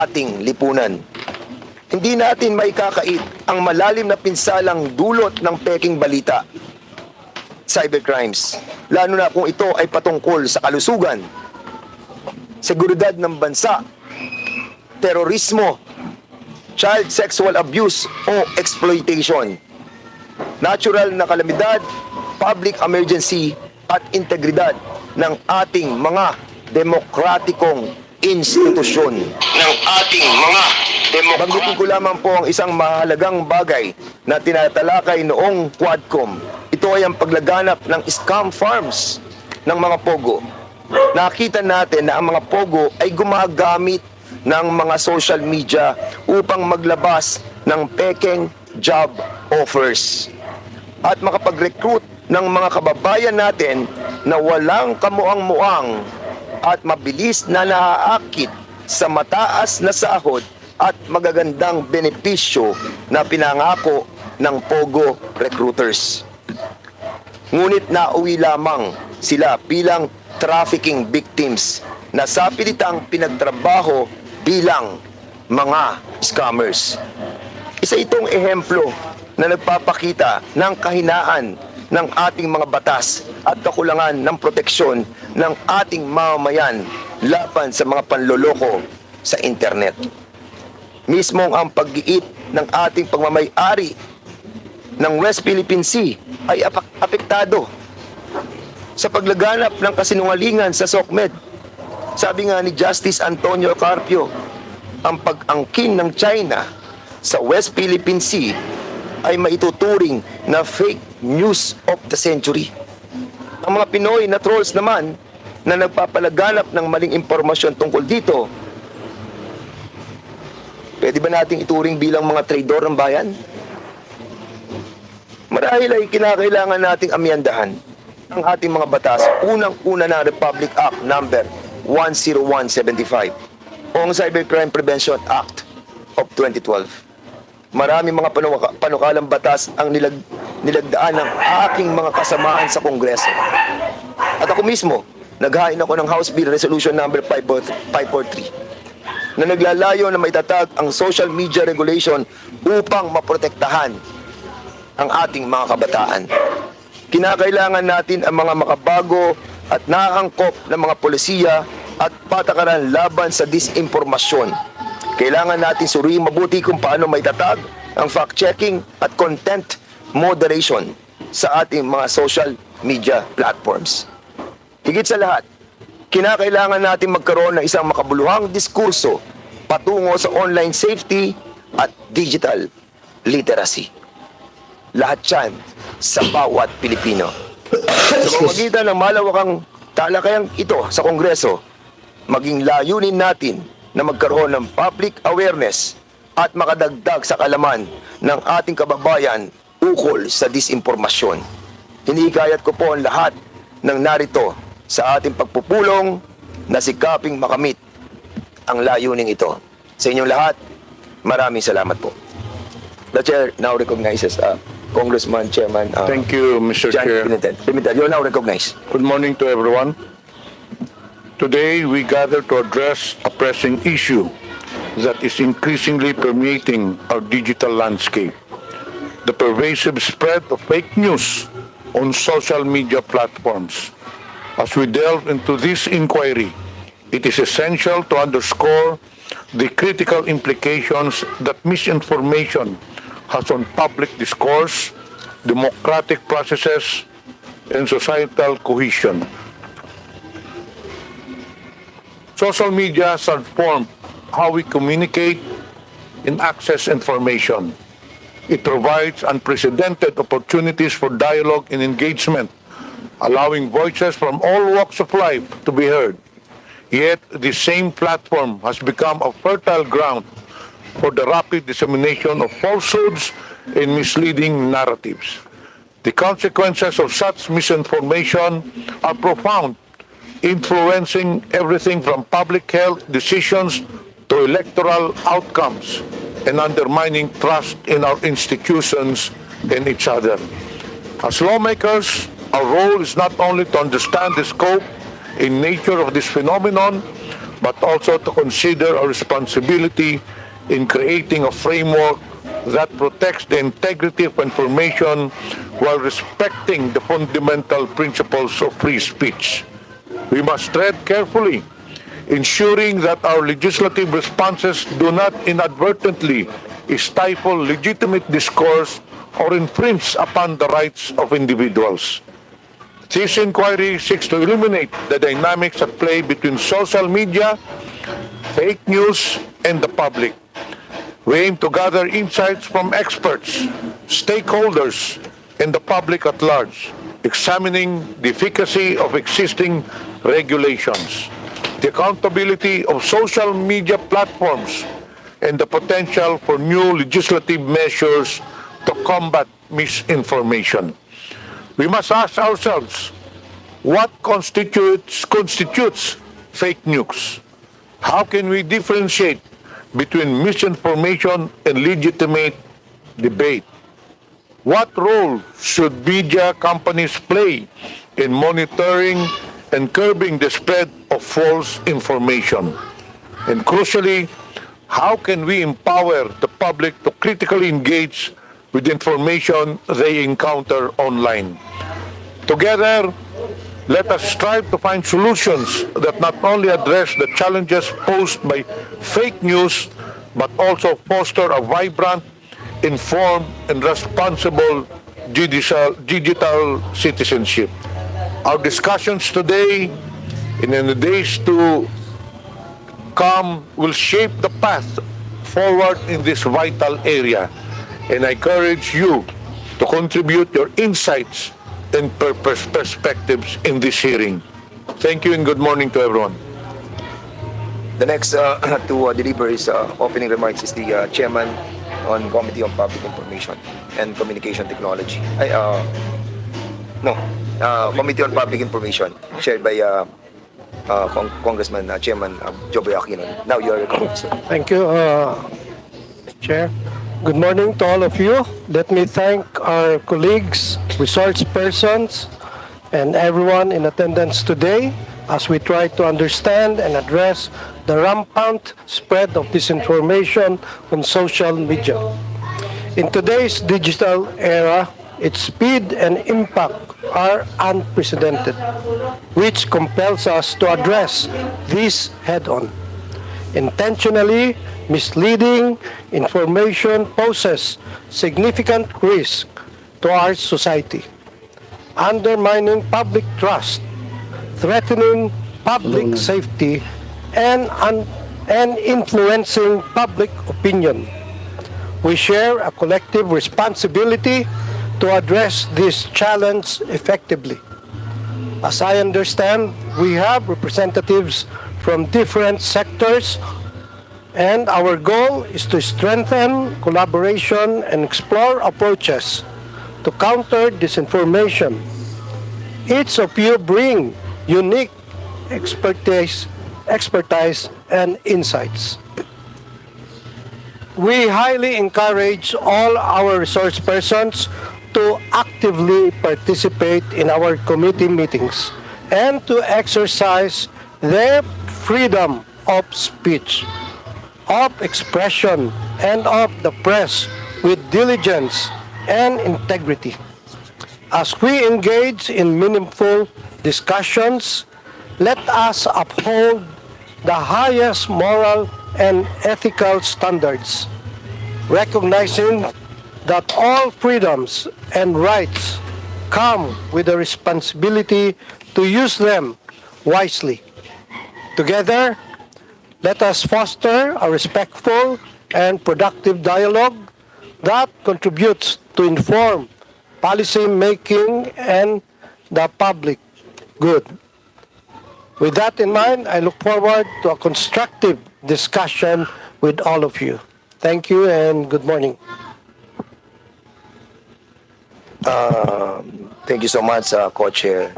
ating lipunan. Hindi natin maikakait ang malalim na pinsalang dulot ng peking balita, cybercrimes, lalo na kung ito ay patungkol sa kalusugan, seguridad ng bansa, terorismo, child sexual abuse o exploitation, natural na kalamidad, public emergency at integridad ng ating mga demokratikong institusyon. Banggitin ko lamang po ang isang mahalagang bagay na tinatalakay noong Quadcom. Ito ay ang paglaganap ng scam farms ng mga pogo. Nakita natin na ang mga pogo ay gumagamit ng mga social media upang maglabas ng pekeng job offers at makapag-recruit ng mga kababayan natin na walang kamuang-muang at mabilis na naaakit sa mataas na sahod at magagandang benepisyo na pinangako ng pogo recruiters. Ngunit nauwi lamang sila bilang trafficking victims na sa pilitang pinagtrabaho bilang mga scammers. Isa itong ehemplo na nagpapakita ng kahinaan ng ating mga batas at kakulangan ng proteksyon ng ating mamamayan laban sa mga panloloko sa internet. Mismong ang pag-iit ng ating pagmamay-ari ng West Philippine Sea ay apektado sa paglaganap ng kasinungalingan sa SOCMED. Sabi nga ni Justice Antonio Carpio, ang pag-angkin ng China sa West Philippine Sea ay maituturing na fake news of the century. Ang mga Pinoy na trolls naman na nagpapalaganap ng maling impormasyon tungkol dito, pwede ba nating ituring bilang mga traidor ng bayan? Marahil ay kinakailangan nating amyandahan ang ating mga batas, unang-una na Republic Act number 10175 o ang Cybercrime Prevention Act of 2012. Marami mga panukalang batas ang nilagdaan ng aking mga kasamaan sa Kongreso. At ako mismo, naghain ako ng House Bill Resolution number 543 na naglalayo na maitatag ang social media regulation upang maprotektahan ang ating mga kabataan. Kinakailangan natin ang mga makabago at naangkop na mga polisiya at patakaran laban sa disinformasyon. Kailangan natin suriin mabuti kung paano maitatag ang fact-checking at content moderation sa ating mga social media platforms. Higit sa lahat, kinakailangan natin magkaroon ng isang makabuluhang diskurso patungo sa online safety at digital literacy. Lahat yan sa bawat Pilipino. Sa pamamagitan ng malawakang talakayang ito sa Kongreso, maging layunin natin na magkaroon ng public awareness at makadagdag sa kalaman ng ating kababayan ukol sa disinformasyon. Hinihikayat ko po ang lahat ng narito sa ating pagpupulong na sikaping makamit ang layuning ito. Sa inyong lahat, maraming salamat po. The Chair now recognizes Congressman Chairman Thank you, Mr. Chair. Pimentel, you're now recognized. Good morning to everyone. Today, we gather to address a pressing issue that is increasingly permeating our digital landscape: the pervasive spread of fake news on social media platforms. As we delve into this inquiry, it is essential to underscore the critical implications that misinformation has on public discourse, democratic processes, and societal cohesion. Social media has transformed how we communicate and access information. It provides unprecedented opportunities for dialogue and engagement, allowing voices from all walks of life to be heard. Yet, the same platform has become a fertile ground for the rapid dissemination of falsehoods and misleading narratives. The consequences of such misinformation are profound, influencing everything from public health decisions to electoral outcomes and undermining trust in our institutions and each other. As lawmakers, our role is not only to understand the scope and nature of this phenomenon, but also to consider our responsibility in creating a framework that protects the integrity of information while respecting the fundamental principles of free speech. We must tread carefully, ensuring that our legislative responses do not inadvertently stifle legitimate discourse or infringe upon the rights of individuals. This inquiry seeks to illuminate the dynamics at play between social media, fake news, and the public. We aim to gather insights from experts, stakeholders, and the public at large, examining the efficacy of existing regulations, the accountability of social media platforms, and the potential for new legislative measures to combat misinformation. We must ask ourselves, what constitutes fake news? How can we differentiate between misinformation and legitimate debate? What role should media companies play in monitoring and curbing the spread of false information? And crucially, how can we empower the public to critically engage with information they encounter online? Together, let us strive to find solutions that not only address the challenges posed by fake news, but also foster a vibrant, informed, and responsible digital citizenship. Our discussions today and in the days to come will shape the path forward in this vital area, and I encourage you to contribute your insights and perspectives in this hearing. Thank you and good morning to everyone. The next to deliver his opening remarks is the chairman on Committee on Public Information and Communication Technology. Committee on Public Information, chaired by Congressman Chairman Joboy Aquino. Now you are recommended, sir. Thank you, Chair. Good morning to all of you. Let me thank our colleagues, resource persons, and everyone in attendance today as we try to understand and address the rampant spread of disinformation on social media. In today's digital era, its speed and impact are unprecedented, which compels us to address this head-on. Intentionally misleading information poses significant risk to our society, undermining public trust, threatening public safety, and influencing public opinion. We share a collective responsibility to address this challenge effectively. As I understand, we have representatives from different sectors, and our goal is to strengthen collaboration and explore approaches to counter disinformation. Each of you bring unique expertise and insights. We highly encourage all our resource persons to actively participate in our committee meetings and to exercise their freedom of speech, of expression, and of the press with diligence and integrity. As we engage in meaningful discussions, let us uphold the highest moral and ethical standards, recognizing that all freedoms and rights come with a responsibility to use them wisely. Together, let us foster a respectful and productive dialogue that contributes to inform policy making and the public good. With that in mind, I look forward to a constructive discussion with all of you. Thank you and good morning. Thank you so much, Co-Chair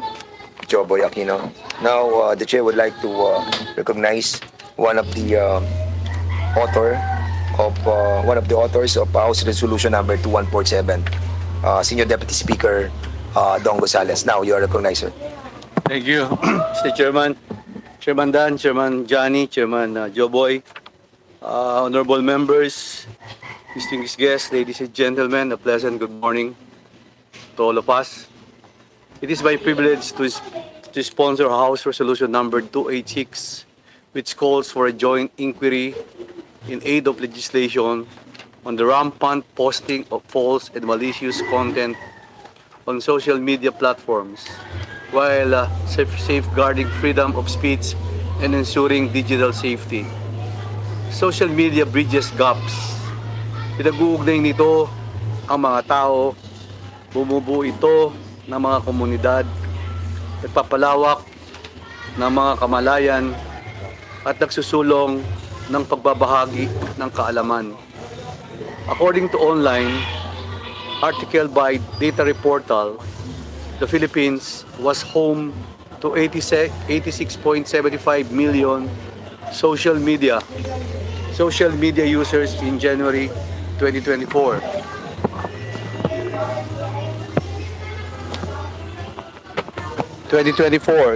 Joboy Aquino. Now, the Chair would like to recognize one of the authors of House Resolution number 2147, Senior Deputy Speaker Don Gonzales. Now, you are recognized, sir. Thank you, Mr. Chairman. Chairman Dan, Chairman Johnny, Chairman Joboy, honorable members, distinguished guests, ladies and gentlemen, a pleasant good morning to all of us. It is my privilege to sponsor House Resolution number 286, which calls for a joint inquiry in aid of legislation on the rampant posting of false and malicious content on social media platforms, while safeguarding freedom of speech and ensuring digital safety. Social media bridges gaps. Pinag-uugnay nito ang mga tao, bumubuo ito ng mga komunidad, nagpapalawak ng mga kamalayan at nagsusulong ng pagbabahagi ng kaalaman. According to online article by Data Reportal, the Philippines was home to 86.75 million social media users in January 2024.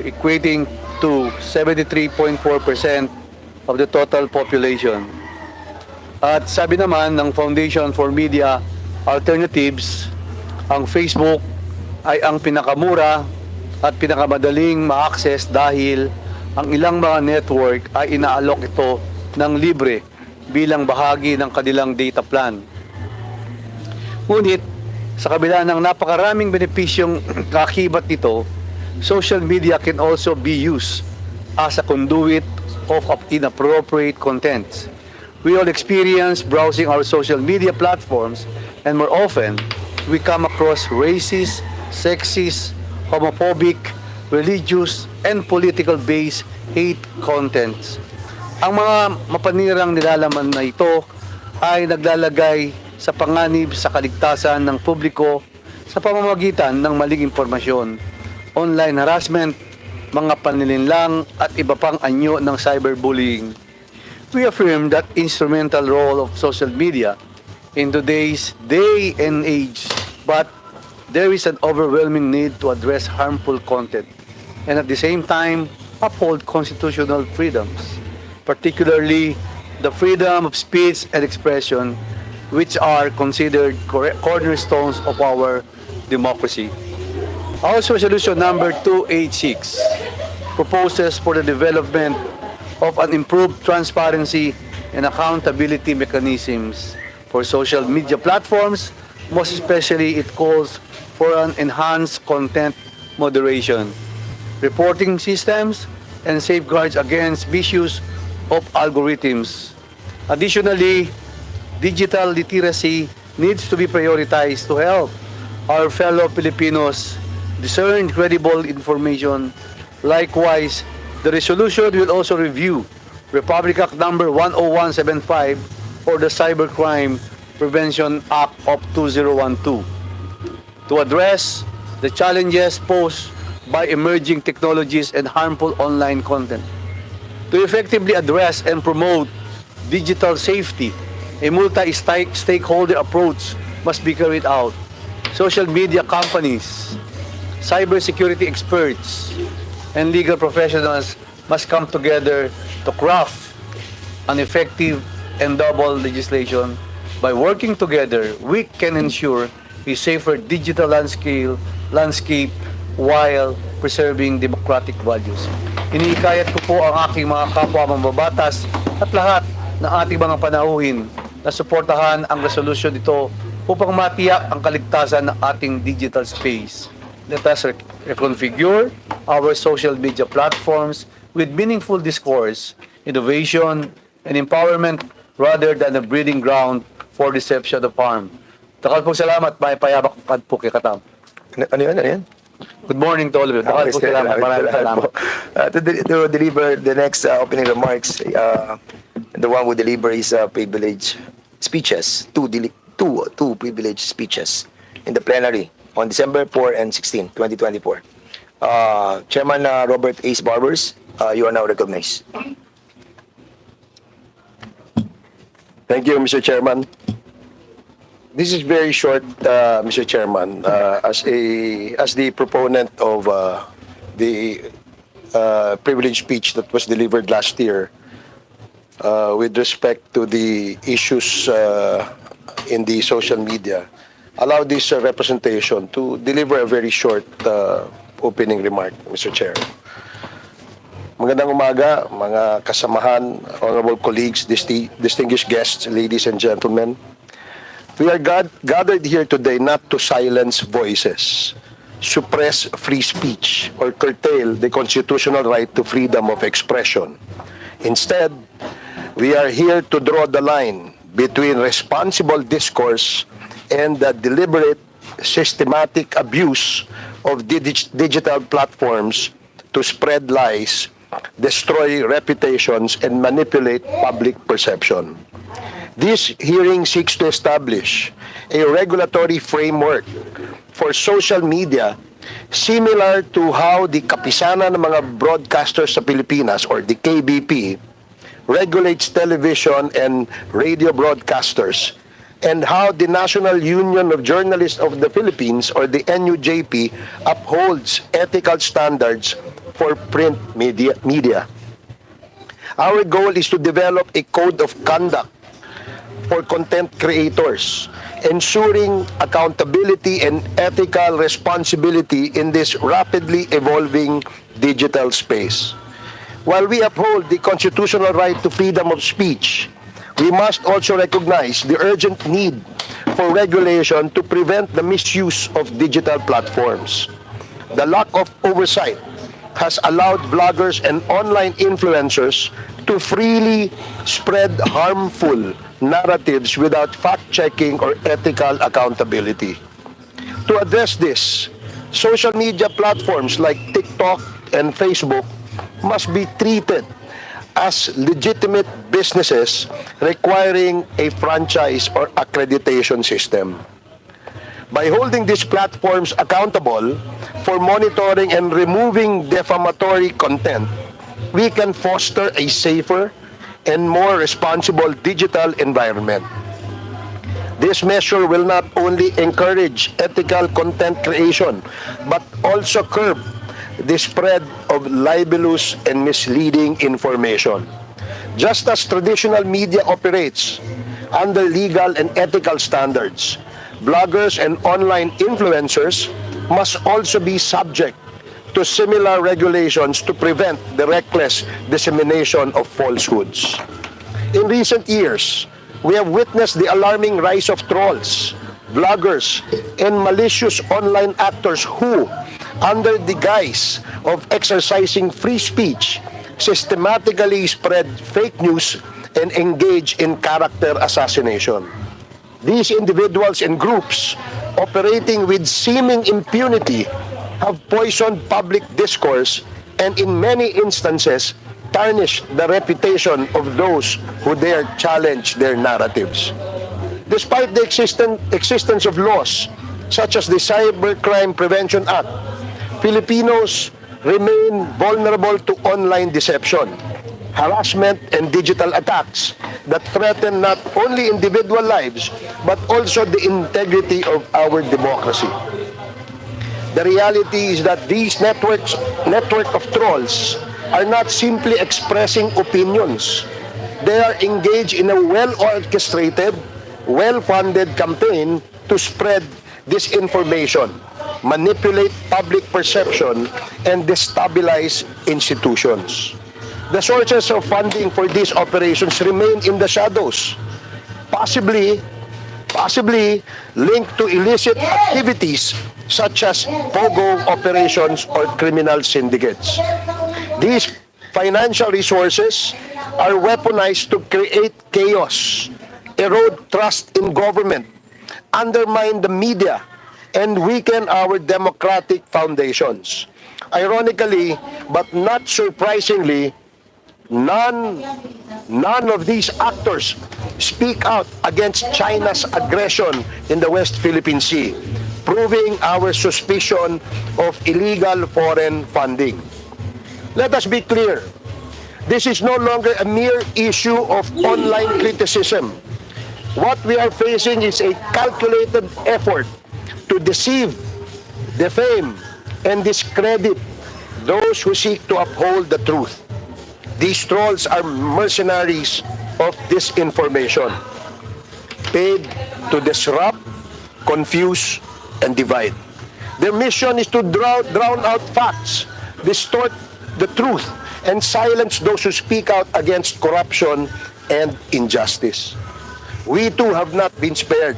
Equating to 73.4% of the total population. At sabi naman ng Foundation for Media Alternatives, ang Facebook ay ang pinakamura at pinakamadaling ma-access dahil ang ilang mga network ay inaalok ito ng libre bilang bahagi ng kanilang data plan. Ngunit, sa kabila ng napakaraming benepisyong kakibat nito, social media can also be used as a conduit of inappropriate content. We all experience browsing our social media platforms, and more often, we come across racist, sexist, homophobic, religious, and political-based hate contents. Ang mga mapanirang nilalaman na ito ay naglalagay sa panganib sa kaligtasan ng publiko sa pamamagitan ng maling impormasyon, online harassment, mga panlilinlang at iba pang anyo ng cyberbullying. We affirm that instrumental role of social media in today's day and age, but there is an overwhelming need to address harmful content and at the same time uphold constitutional freedoms, particularly the freedom of speech and expression, which are considered cornerstones of our democracy. House Resolution number 286 proposes for the development of an improved transparency and accountability mechanisms for social media platforms. Most especially, it calls for an enhanced content moderation, reporting systems, and safeguards against misuse of algorithms. Additionally, digital literacy needs to be prioritized to help our fellow Filipinos discern credible information. Likewise, the resolution will also review Republic Act number 10175 or the Cybercrime Prevention Act of 2012 to address the challenges posed by emerging technologies and harmful online content. To effectively address and promote digital safety, a multi-stakeholder approach must be carried out. Social media companies, cybersecurity experts, and legal professionals must come together to craft an effective and double legislation. By working together, we can ensure a safer digital landscape while preserving democratic values. Iniikayat ko po ang aking mga kapwa mambabatas at lahat ng ating mga panauhin na suportahan ang resolution ito upang matiyak ang kaligtasan ng ating digital space. Let us reconfigure our social media platforms with meaningful discourse, innovation, and empowerment rather than a breeding ground for deception of harm. Takal po salamat, may payamak po kay Katam. Ano yan? Good morning to all of you. Takal po salamat, maraming salamat. To deliver the next opening remarks, the one who deliver his privilege speeches, two privilege speeches in the plenary on December 4 and 16, 2024. Chairman Robert Ace Barbers, you are now recognized. Thank you, Mr. Chairman. This is very short, Mr. Chairman. As the proponent of the privilege speech that was delivered last year with respect to the issues in the social media, allow this representation to deliver a very short opening remark, Mr. Chair. Magandang umaga, mga kasamahan, honorable colleagues, distinguished guests, ladies and gentlemen. We are gathered here today not to silence voices, suppress free speech, or curtail the constitutional right to freedom of expression. Instead, we are here to draw the line between responsible discourse and the deliberate, systematic abuse of digital platforms to spread lies, destroy reputations, and manipulate public perception. This hearing seeks to establish a regulatory framework for social media similar to how the Kapisanan ng mga Broadcasters sa Pilipinas, or the KBP, regulates television and radio broadcasters, and how the National Union of Journalists of the Philippines, or the NUJP, upholds ethical standards for print media. Our goal is to develop a code of conduct for content creators, ensuring accountability and ethical responsibility in this rapidly evolving digital space. While we uphold the constitutional right to freedom of speech, we must also recognize the urgent need for regulation to prevent the misuse of digital platforms. The lack of oversight has allowed bloggers and online influencers to freely spread harmful narratives without fact-checking or ethical accountability. To address this, social media platforms like TikTok and Facebook must be treated as legitimate businesses requiring a franchise or accreditation system. By holding these platforms accountable for monitoring and removing defamatory content, we can foster a safer and more responsible digital environment. This measure will not only encourage ethical content creation, but also curb the spread of libelous and misleading information. Just as traditional media operates under legal and ethical standards, bloggers and online influencers must also be subject to similar regulations to prevent the reckless dissemination of falsehoods. In recent years, we have witnessed the alarming rise of trolls, bloggers, and malicious online actors who, under the guise of exercising free speech, systematically spread fake news and engage in character assassination. These individuals and groups, operating with seeming impunity, have poisoned public discourse and in many instances tarnished the reputation of those who dare challenge their narratives. Despite the existence of laws such as the Cybercrime Prevention Act, Filipinos remain vulnerable to online deception, harassment, and digital attacks that threaten not only individual lives but also the integrity of our democracy. The reality is that these network of trolls are not simply expressing opinions. They are engaged in a well-orchestrated, well-funded campaign to spread disinformation, manipulate public perception, and destabilize institutions. The sources of funding for these operations remain in the shadows, possibly linked to illicit activities such as POGO operations or criminal syndicates. These financial resources are weaponized to create chaos, erode trust in government, undermine the media, and weaken our democratic foundations. Ironically, but not surprisingly, none of these actors speak out against China's aggression in the West Philippine Sea, proving our suspicion of illegal foreign funding. Let us be clear, this is no longer a mere issue of online criticism. What we are facing is a calculated effort to deceive, defame, and discredit those who seek to uphold the truth. These trolls are mercenaries of disinformation, paid to disrupt, confuse, and divide. Their mission is to drown out facts, distort the truth, and silence those who speak out against corruption and injustice. We too have not been spared.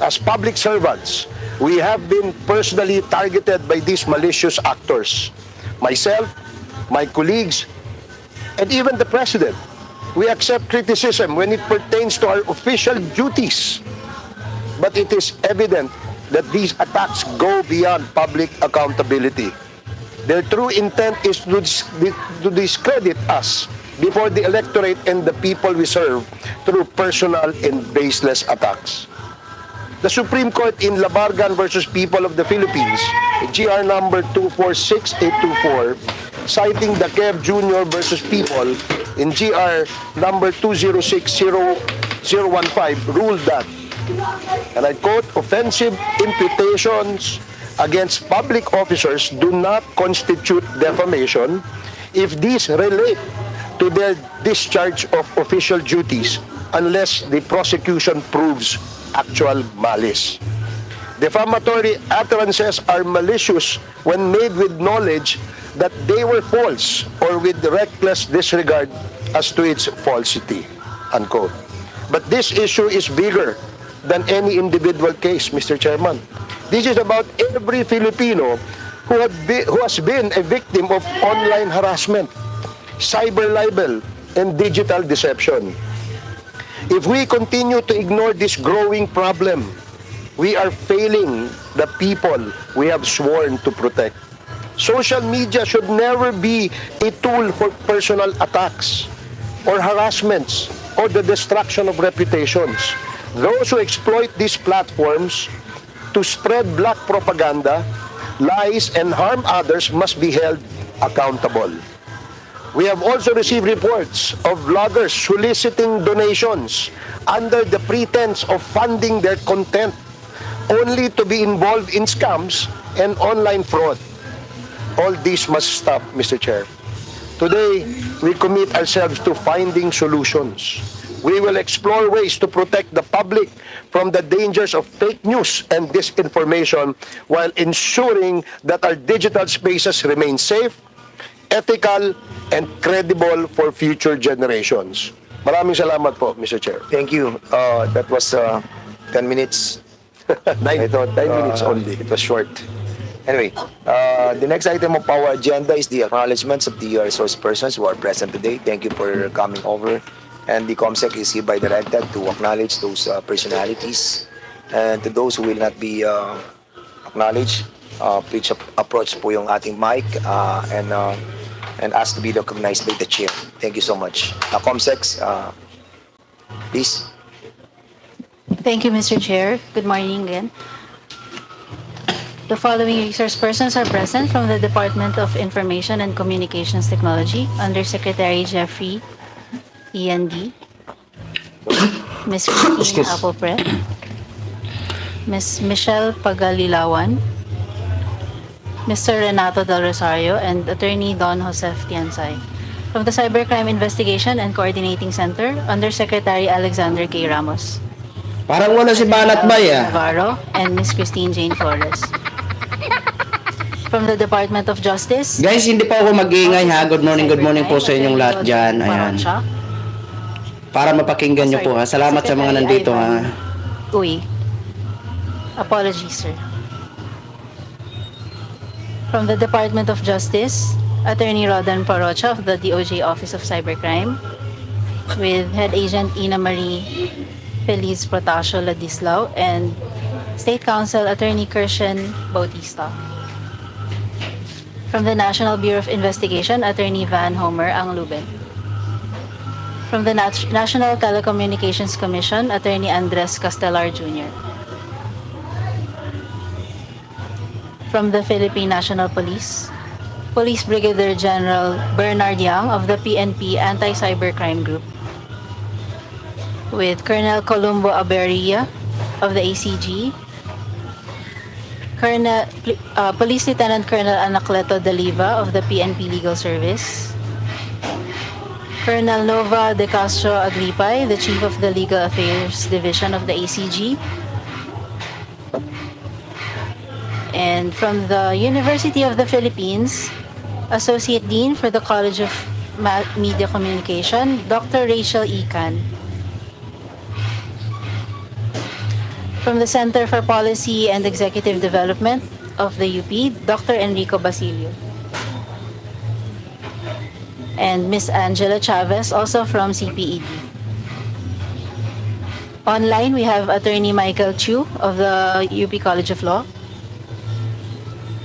As public servants, we have been personally targeted by these malicious actors. Myself, my colleagues, and even the President. We accept criticism when it pertains to our official duties. But it is evident that these attacks go beyond public accountability. Their true intent is to discredit us before the electorate and the people we serve through personal and baseless attacks. The Supreme Court in Labargan versus People of the Philippines, GR number 246824, citing the Kev Jr. versus People in GR number 206015, ruled that, and I quote, offensive imputations against public officers do not constitute defamation if these relate to their discharge of official duties unless the prosecution proves actual malice. Defamatory utterances are malicious when made with knowledge that they were false or with reckless disregard as to its falsity, unquote. But this issue is bigger than any individual case, Mr. Chairman. This is about every Filipino who has been a victim of online harassment, cyber libel, and digital deception. If we continue to ignore this growing problem, we are failing the people we have sworn to protect. Social media should never be a tool for personal attacks or harassments or the destruction of reputations. Those who exploit these platforms to spread black propaganda, lies, and harm others must be held accountable. We have also received reports of vloggers soliciting donations under the pretense of funding their content, only to be involved in scams and online fraud. All this must stop, Mr. Chair. Today, we commit ourselves to finding solutions. We will explore ways to protect the public from the dangers of fake news and disinformation while ensuring that our digital spaces remain safe, ethical, and credible for future generations. Maraming salamat po, Mr. Chair. Thank you. That was 10 minutes. I thought 9 minutes only. It was short. Anyway, the next item of our agenda is the acknowledgments of the resource persons who are present today. Thank you for coming over. And the COMSEC is hereby directed to acknowledge those personalities. And to those who will not be acknowledged, please approach po yung ating mic and ask to be recognized by the chair. Thank you so much. COMSEC, please. Thank you, Mr. Chair. Good morning again. The following resource persons are present from the Department of Information and Communications Technology, Undersecretary Jeffrey E.N.D., Ms. Christine Applepre, Ms. Michelle Pagalilawan, Mr. Renato Del Rosario, and Attorney Don Josef Tiansay. From the Cybercrime Investigation and Coordinating Center, Undersecretary Alexander K. Ramos. Parang wala si Banat Bay ah. Navarro, and Ms. Christine Jane Flores. From the Department of Justice, Guys, hindi pa ako mag-iingay ha. Good morning po sa inyong lahat dyan. Ayan. Para mapakinggan nyo po ha. Salamat sa mga nandito ha. Uy. Apologies, sir. From the Department of Justice, Attorney Rodan Parocha of the DOJ Office of Cybercrime, with Head Agent Ina Marie Feliz Protasio Ladislao, and State Counsel Attorney Kirshen Bautista. From the National Bureau of Investigation, Attorney Van Homer Angluben. From the National Telecommunications Commission, Attorney Andres Castelar Jr. From the Philippine National Police, Police Brigadier General Bernard Yang of the PNP Anti-Cybercrime Group, with Colonel Columbo Aberia of the ACG, Police Lieutenant Colonel Anacleto Daliva of the PNP Legal Service, Colonel Nova De Castro Agripay, the Chief of the Legal Affairs Division of the ACG, and from the University of the Philippines, Associate Dean for the College of Media Communication, Dr. Rachel Ican. From the Center for Policy and Executive Development of the UP, Dr. Enrico Basilio. And Ms. Angela Chavez, also from CPED. Online, we have Attorney Michael Chu of the UP College of Law.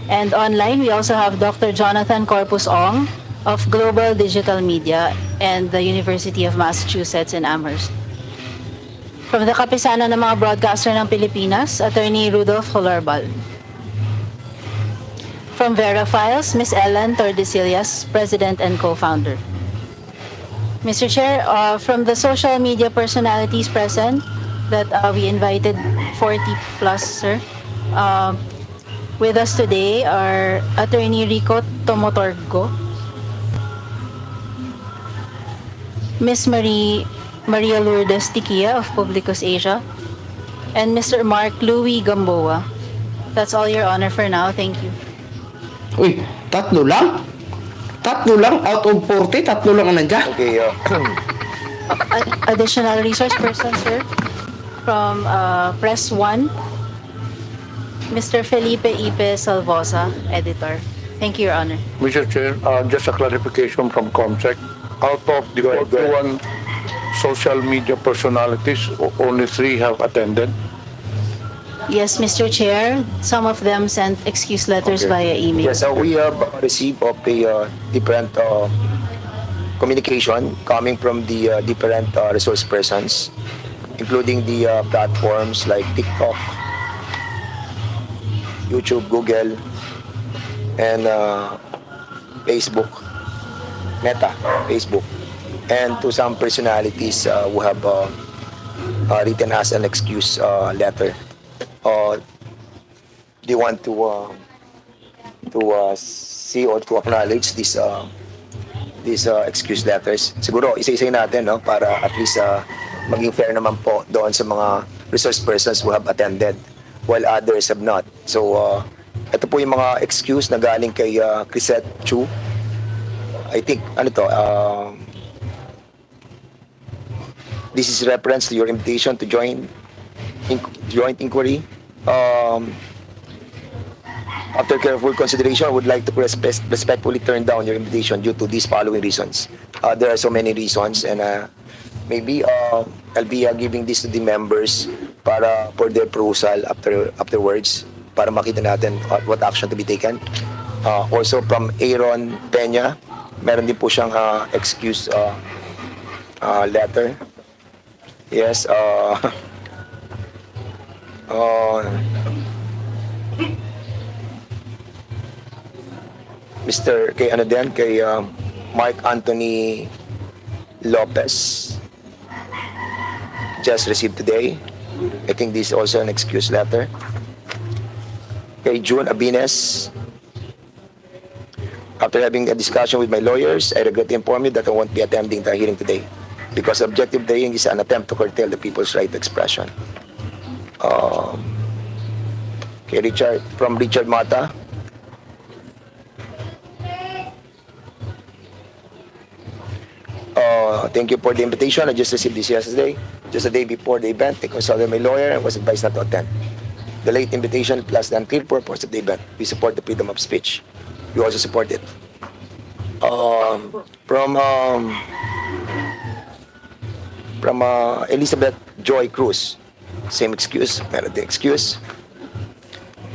And online, we also have Dr. Jonathan Corpus Ong of Global Digital Media and the University of Massachusetts in Amherst. From the Kapisanan ng mga Broadcaster ng Pilipinas, Attorney Rudolph Holarbal. From Vera Files, Ms. Ellen Tordesillas, President and Co-Founder. Mr. Chair, from the social media personalities present that we invited 40 plus, sir. With us today are Attorney Rico Tomotorgo, Ms. Maria Lourdes Tiquia of Publicus Asia, and Mr. Mark Louis Gamboa. That's all, Your Honor, for now. Thank you. Uy, tatlo lang? Tatlo lang out of 40? Tatlo lang ang nandiyan? Okay, Additional resource person, sir, from Press 1, Mr. Felipe Ipe Salvosa, editor. Thank you, Your Honor. Mr. Chair, just a clarification from COMSEC. Out of the Go ahead. 41 social media personalities, only 3 have attended. Yes, Mr. Chair, some of them sent excuse letters Okay. via email. Yes, we have received of the different communication coming from the different resource persons, including the platforms like TikTok, YouTube, Google, and Facebook, Meta, Facebook, and to some personalities who have written us an excuse letter. They want to see or to acknowledge these excuse letters. Siguro isa-isa natin, no, para at least maging fair naman po doon sa mga resource persons who have attended while others have not. So ito po yung mga excuse na galing kay Crisette Chu. I think this is reference to your invitation to joint inquiry. After careful consideration, I would like to respectfully turn down your invitation due to these following reasons. There are so many reasons, and maybe I'll be giving this to the members for their perusal afterwards para makita natin what action to be taken. Also from Aaron Peña, meron din po siyang excuse letter. Yes, Mr. kay Mark Anthony Lopez, just received today. I think this is also an excuse letter. Kay June Abines, after having a discussion with my lawyers, I regret to inform you that I won't be attending the hearing today because objective hearing is an attempt to curtail the people's right to expression. Kay Richard Mata, thank you for the invitation. I just received this yesterday, just a day before the event. I consulted my lawyer and was advised not to attend. The late invitation plus the unclear purpose of the event. We support the freedom of speech. We also support it. From Elizabeth Joy Cruz, same excuse, meron din excuse.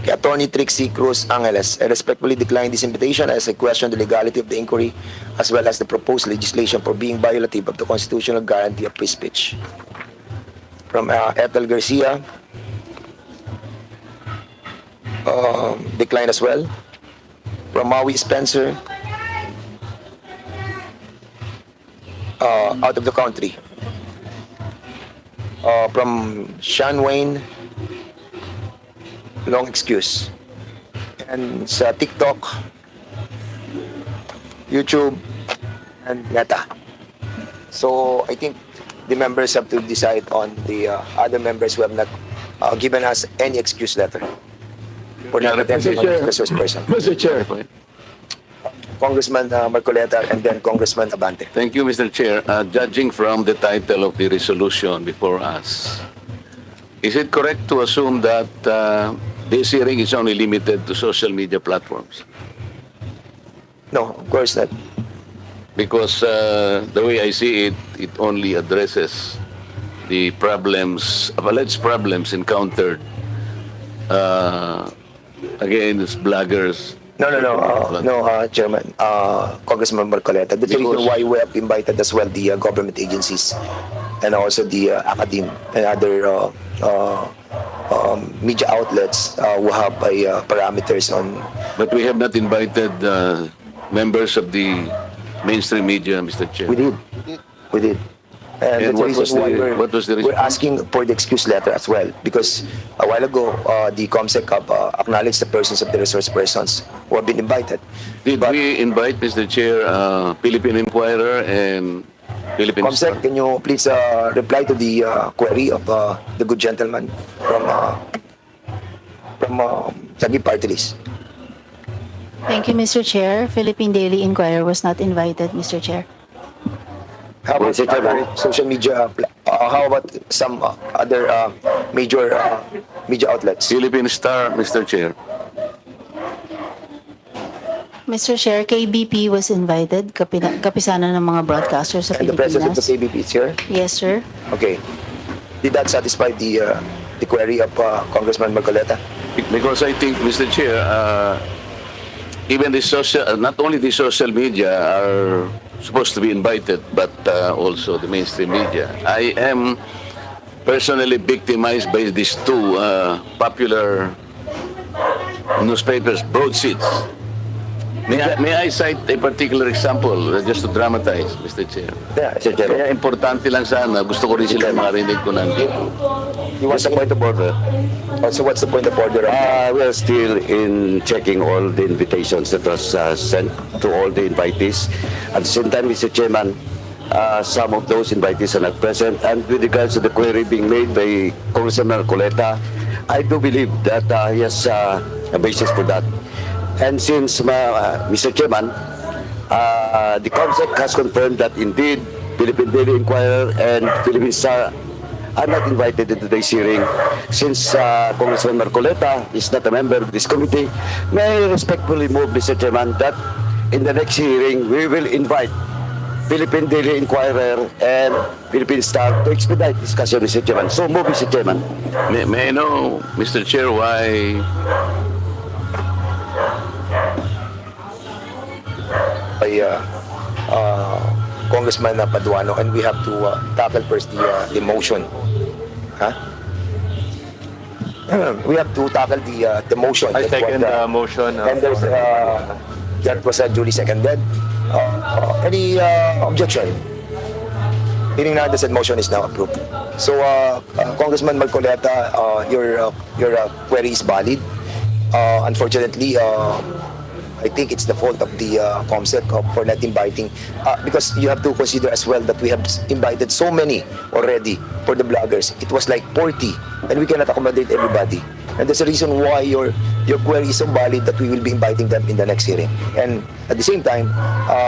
Kay Attorney Trixie Cruz Angeles, I respectfully decline this invitation as I question the legality of the inquiry as well as the proposed legislation for being violative of the constitutional guarantee of free speech. From Ethel Garcia, decline as well. From Maui Spencer, out of the country. From Sean Wayne, long excuse. and sa TikTok, YouTube, and Meta. So I think the members have to decide on the other members who have not given us any excuse letter for not attending on the resource person. Mr. Chair. Congressman Marcoleta and then Congressman Abante. Thank you, Mr. Chair. Judging from the title of the resolution before us, is it correct to assume that this hearing is only limited to social media platforms? No, of course not. Because the way I see it, it only addresses the problems, alleged problems encountered against bloggers. No, Chairman, Congressman Marcoleta. That's the reason why we have invited as well the government agencies and also the academe and other media outlets who have parameters on. But we have not invited members of the mainstream media, Mr. Chair. We did. And that's the reason why what was the we're reason? asking for the excuse letter as well, because a while ago, the COMSEC have acknowledged the persons of the resource persons who have been invited. Did we invite, Mr. Chair, Philippine Inquirer and Philippine COMSEC, can you please reply to the query of the good gentleman from Sagi Party List? Thank you, Mr. Chair. Philippine Daily Inquirer was not invited, Mr. Chair. How about other social media? How about some other major media outlets? Philippine Star, Mr. Chair. Mr. Chair, KBP was invited, kapisanan ng mga broadcasters sa And the president of the Pilipinas. KBP is here? Yes, sir. Okay. Did that satisfy the query of Congressman Marcoleta? Because I think, Mr. Chair, even the social, not only the social media are supposed to be invited, but also the mainstream media. I am personally victimized by these two popular newspapers, broadsheets. May I cite a particular example just to dramatize, Mr. Chair? Yeah, Mr. Chair. Kaya importante lang sana, gusto ko rin sila marinig ko nandito. What's the point of order? So what's the point of order? We're still in checking all the invitations that was sent to all the invitees. At the same time, Mr. Chairman, some of those invitees are not present. And with regards to the query being made by Congressman Coleta, I do believe that he has a basis for that. And since, Mr. Chairman, the COMSEC has confirmed that indeed Philippine Daily Inquirer and Philippine Star are not invited into today's hearing. Since Congressman Marcoleta is not a member of this committee, may I respectfully move, Mr. Chairman, that in the next hearing we will invite Philippine Daily Inquirer and Philippine Star to expedite discussion, Mr. Chairman. So move, Mr. Chairman. May I know, Mr. Chair, why by Congressman Paduano, and we have to tackle first the motion. We have to tackle the motion. I second the motion. And there's that was duly seconded. Any objection? Hearing none, the said motion is now approved. So, Congressman Marcoleta, your query is valid. Unfortunately, I think it's the fault of the COMSEC for not inviting, because you have to consider as well that we have invited so many already for the bloggers. It was like 40, and we cannot accommodate everybody. And that's the reason why your query is so valid that we will be inviting them in the next hearing. And at the same time,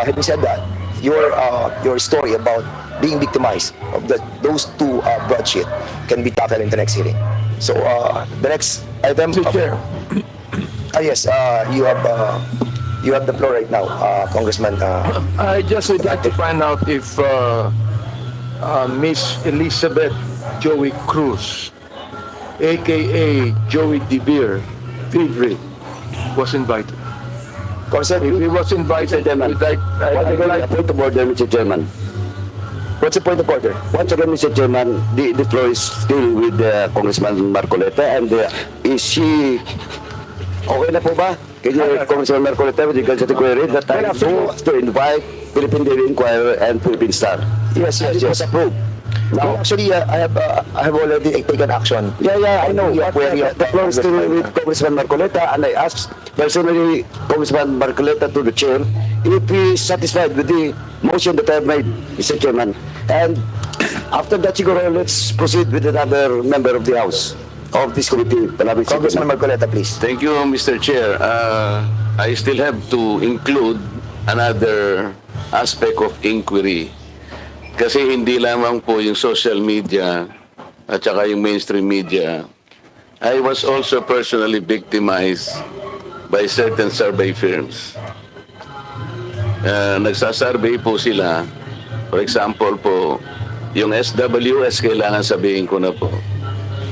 having said that, your story about being victimized of those two broadsheet can be tackled in the next hearing. So the next item. Mr. Chair. Yes, you have the floor right now, Congressman. I just would like to find out if Miss Elizabeth Joey Cruz, aka Joey De Beer, Fidri, was invited. Concept, If he was invited, Mr. Chairman, I'd like point of order, Mr. Chairman. what's the point of order? Once again, Mr. Chairman, the floor is still with Congressman Marcoleta, and is she okay na po ba? Can you, Congressman Marcoleta, with regards to the query that I move to invite Philippine Daily Inquirer and Philippine Star? Yes. Was approved. Well, actually, I have already taken action. I know. Yeah, query of The floor is still with Congressman Marcoleta, and I asked personally Congressman Marcoleta to the chair if he is satisfied with the motion that I have made, Mr. Chairman. And after that, siguro, let's proceed with another member of the House of this committee. Congressman Marcoleta, please. Thank you, Mr. Chair. I still have to include another aspect of inquiry. Kasi hindi lamang po yung social media at saka yung mainstream media. I was also personally victimized by certain survey firms. Nagsasurvey po sila. For example po, yung SWS, kailangan sabihin ko na po.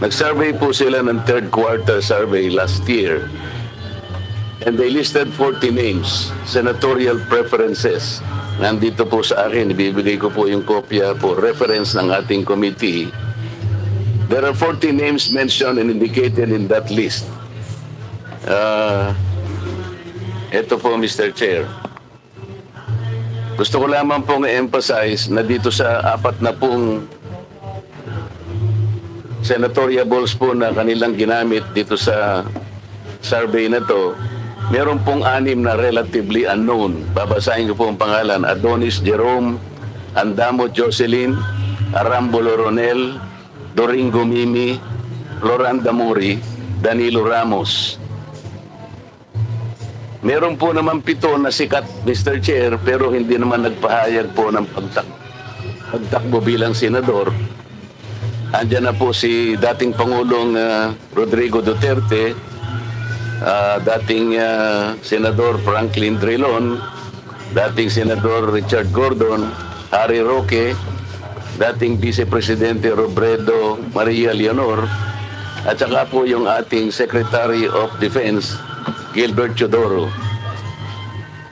Nag-survey po sila ng third quarter survey last year. And they listed 40 names, senatorial preferences. Nandito po sa akin, ibibigay ko po yung kopya po, reference ng ating committee. There are 40 names mentioned and indicated in that list. Ito po, Mr. Chair. Gusto ko lamang pong i-emphasize na dito sa 4 na pong senatorial balls po na kanilang ginamit dito sa survey na to, meron pong 6 na relatively unknown. Babasahin ko po ang pangalan. Adonis Jerome, Andamo Jocelyn, Arambulo Ronel, Doringo Mimi, Floranda Mori, Danilo Ramos. Meron po naman 7 na sikat, Mr. Chair, pero hindi naman nagpahayag po ng pagtakbo bilang senador. Andiyan na po si dating Pangulong Rodrigo Duterte, dating Senador Franklin Drilon, dating Senador Richard Gordon, Harry Roque, dating Vice Presidente Robredo Maria Leonor, at saka po yung ating Secretary of Defense, Gilbert Chodoro.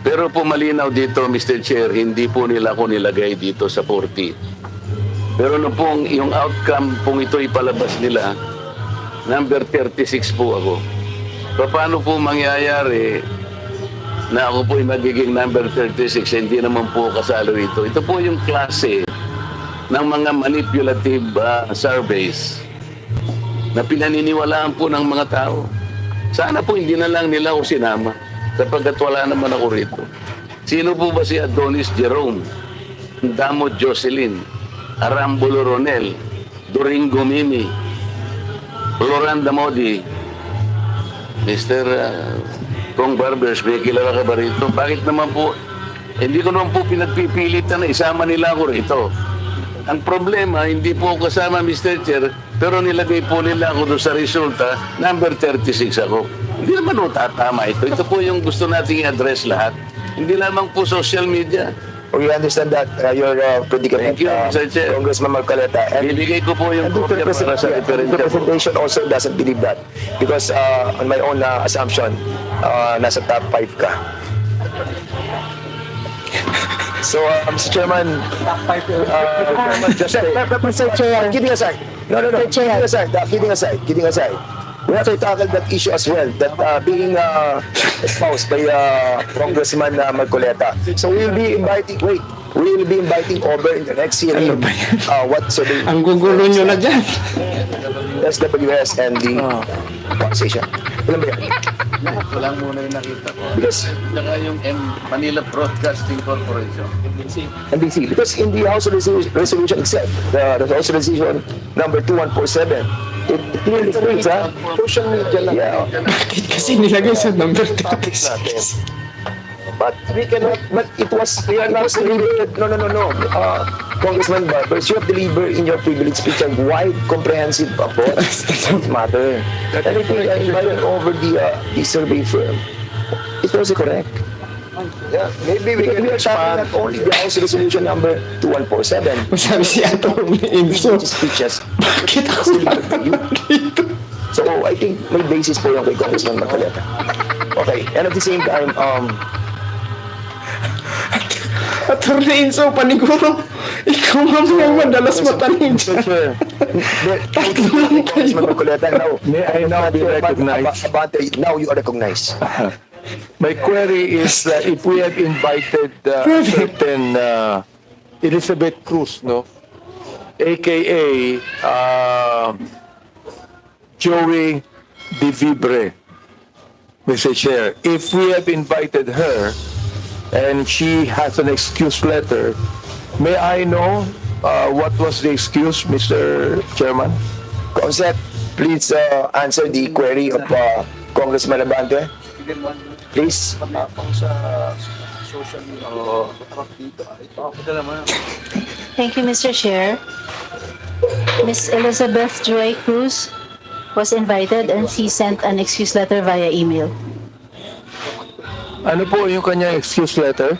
Pero po malinaw dito, Mr. Chair, hindi po nila ako nilagay dito sa 40. Pero no pong yung outcome pong ito ipalabas nila, number 36 po ako. Paano po mangyayari na ako po ay magiging number 36, hindi naman po kasalo ito. Ito po yung klase ng mga manipulative surveys na pinaniniwalaan po ng mga tao. Sana po hindi na lang nila ako sinama sapagkat wala naman ako rito. Sino po ba si Adonis Jerome, Damo Jocelyn, Arambulo Ronel, Doringo Mimi, Floranda Modi, Mr. Kong Barbers, may kilala ka ba rito? Bakit naman po, hindi ko naman po pinagpipilitan na isama nila ako rito. Ang problema, hindi po ako kasama, Mr. Chair, pero nilagay po nila ako doon sa resulta, number 36 ako. Hindi naman po tatama ito. Ito po yung gusto nating i-address lahat. Hindi lamang po social media. We understand that your predicament, Thank you, Mr. Chair. Congressman Marcoleta. And Bibigay ko po yung the kopya para sa referendum. representation also doesn't believe that. Because on my own assumption, nasa top 5 ka. So, Mr. Chairman, just Mr. Chair. kidding aside. No. Kidding aside. We have to tackle that issue as well, that being espoused by Congressman Marcoleta. So we will be inviting over in the next hearing Ang gugulo nyo na dyan. SWS and the conversation. Alam ba yan? Wala muna yung nakita ko. Because Saka yung Manila Broadcasting Corporation. NBC, because in the House resolution itself, the House resolution number 2147, it clearly states, social media lang. Yeah. Bakit kasi nilagay sa number 36? But we cannot, but it was delivered, no. Congressman Barbers, you have delivered in your privilege speech a wide, comprehensive approach on this matter. And I think I invited over the survey firm. It was correct. Yeah, maybe we can expand not only the House resolution number 2147. Masabi si Atty. Enzo, Speeches. bakit ako dito? So I think may basis po yung kay Congressman Marcoleta. Okay, and at the same time, Atty. Enzo, paniguro, ikaw mamaya madalas matanim dyan. Tatlo lang kayo. Congressman Marcoleta, now, May I now be recognized? Now you are recognized. My query is if we have invited certain Elizabeth Cruz, no? aka Joey DeVibre, Mr. Chair. If we have invited her and she has an excuse letter, may I know what was the excuse, Mr. Chairman? Consec, please answer the query of Congressman Abante. Please. Thank you, Mr. Chair. Miss Elizabeth Joy Cruz was invited and she sent an excuse letter via email. Ano po yung kanyang excuse letter?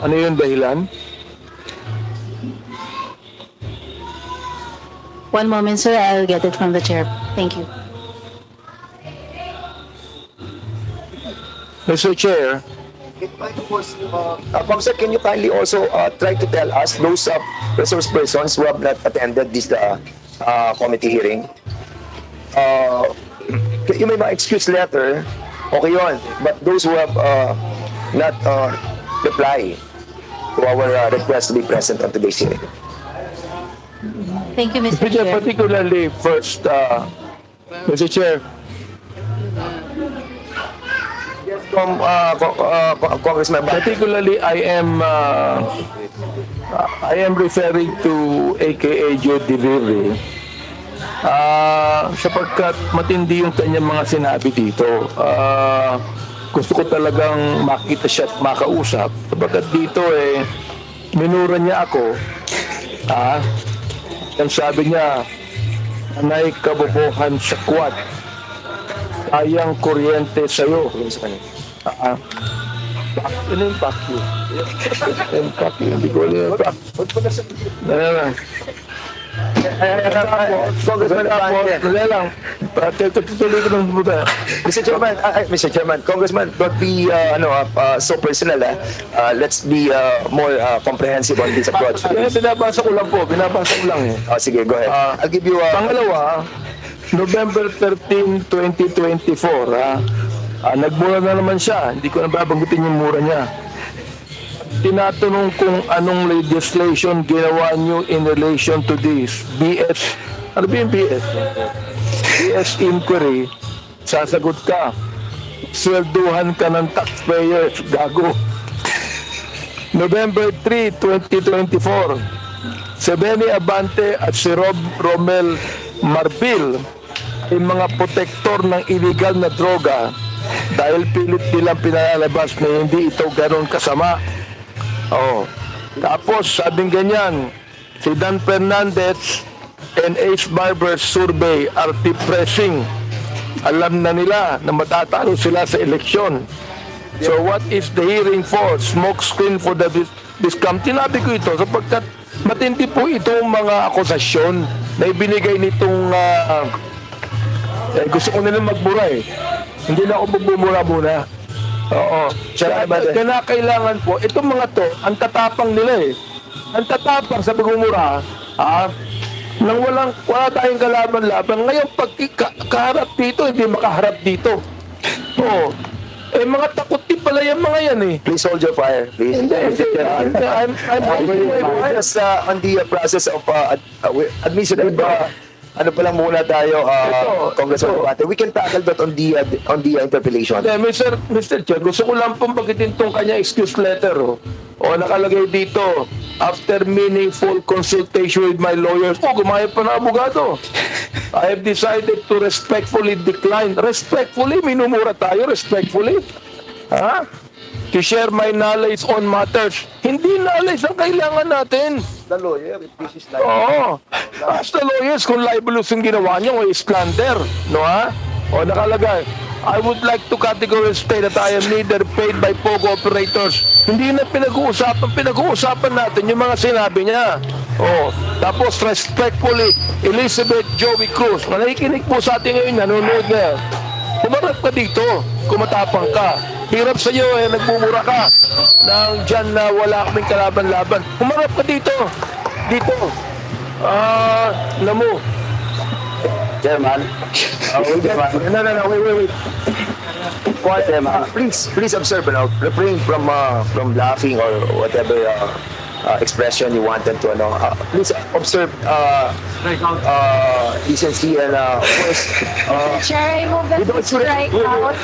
Ano yung dahilan? One moment, sir. I'll get it from the chair. Thank you. Mr. Chair, Comsec, can you kindly also try to tell us those resource persons who have not attended this committee hearing? Yung may mga excuse letter, okay yun. But those who have not reply to our request to be present on today's hearing. Thank you, Mr. Mr. Chair, Chair. particularly first, Mr. Chair, From Congressman Abante. particularly I am referring to AKA Joe DeVibre sapagkat matindi yung kanyang mga sinabi dito. Gusto ko talagang makita siya at makausap sapagkat dito minura niya ako. Ang sabi niya, anay kabobohan sa kwat, sayang kuryente sa'yo. Ano yung pack you? Yung pack you, hindi ko alam yung pack. Congressman Abante. Wala lang. Tutuloy ko ng buta. Mr. Chairman, Congressman, don't be so personal. Let's be more comprehensive on this approach. Binabasa ko lang po. Binabasa ko lang eh. Sige, go ahead. I'll give you Pangalawa, November 13, 2024, nagmura na naman siya. Hindi ko na babanggitin yung mura niya. Tinatanong kung anong legislation ginawa niyo in relation to this BS. Ano ba yung BS? BS inquiry. Sasagot ka. Swelduhan ka ng taxpayers. Gago. November 3, 2024, si Benny Abante at si Romel Marbil ay mga protektor ng illegal na droga dahil pilit nilang pinalalabas na hindi ito ganoon kasama. Tapos sabing ganyan, si Dan Fernandez and Ace Barber's survey are depressing. Alam na nila na matatalo sila sa eleksyon. So what is the hearing for? Smoke screen for the discount. Tinabi ko ito sapagkat matindi po itong mga akusasyon na ibinigay nitong gusto ko nilang magbura eh. Hindi na ako magbumura muna. Oo. Kailangan po, itong mga to, ang tatapang nila eh. Ang tatapang sa pagmumura, nang wala tayong kalaban-laban. Ngayon, pag kaharap dito, hindi makaharap dito. Oo. Mga takot din pala yung mga yan eh. Please hold your fire, please. I'm just on the process of administrative. Ano pa lang muna tayo, Congressman Abante. We can tackle that on the interpellation. Mr. Chair, gusto ko lang pong bagitin tong kanya excuse letter. Nakalagay dito, after meaningful consultation with my lawyers. Gumaya pa na abogado. I have decided to respectfully decline. Respectfully? Minumura tayo, respectfully? To share my knowledge on matters. Hindi knowledge ang kailangan natin. The lawyer, if this is like... Oo. Ask the lawyers kung libelous yung ginawa niyo o slander. No, nakalagay. I would like to categorically state that I am neither paid by POGO operators. Hindi na pinag-uusapan. Pinag-uusapan natin yung mga sinabi niya. Tapos respectfully, Elizabeth Joey Cruz. Nakikinig po sa atin ngayon, nanonood ngayon. Kumarap ka dito, kumatapang ka. Hirap sa iyo nagmumura ka nang dyan na wala kaming kalaban-laban. Kumarap ka dito. Dito. Alam mo. Chairman. No, wait. Quiet, Chairman. Please observe, refrain from laughing or whatever expression you wanted to please observe decency and of course Chair, I move that with all we strike out.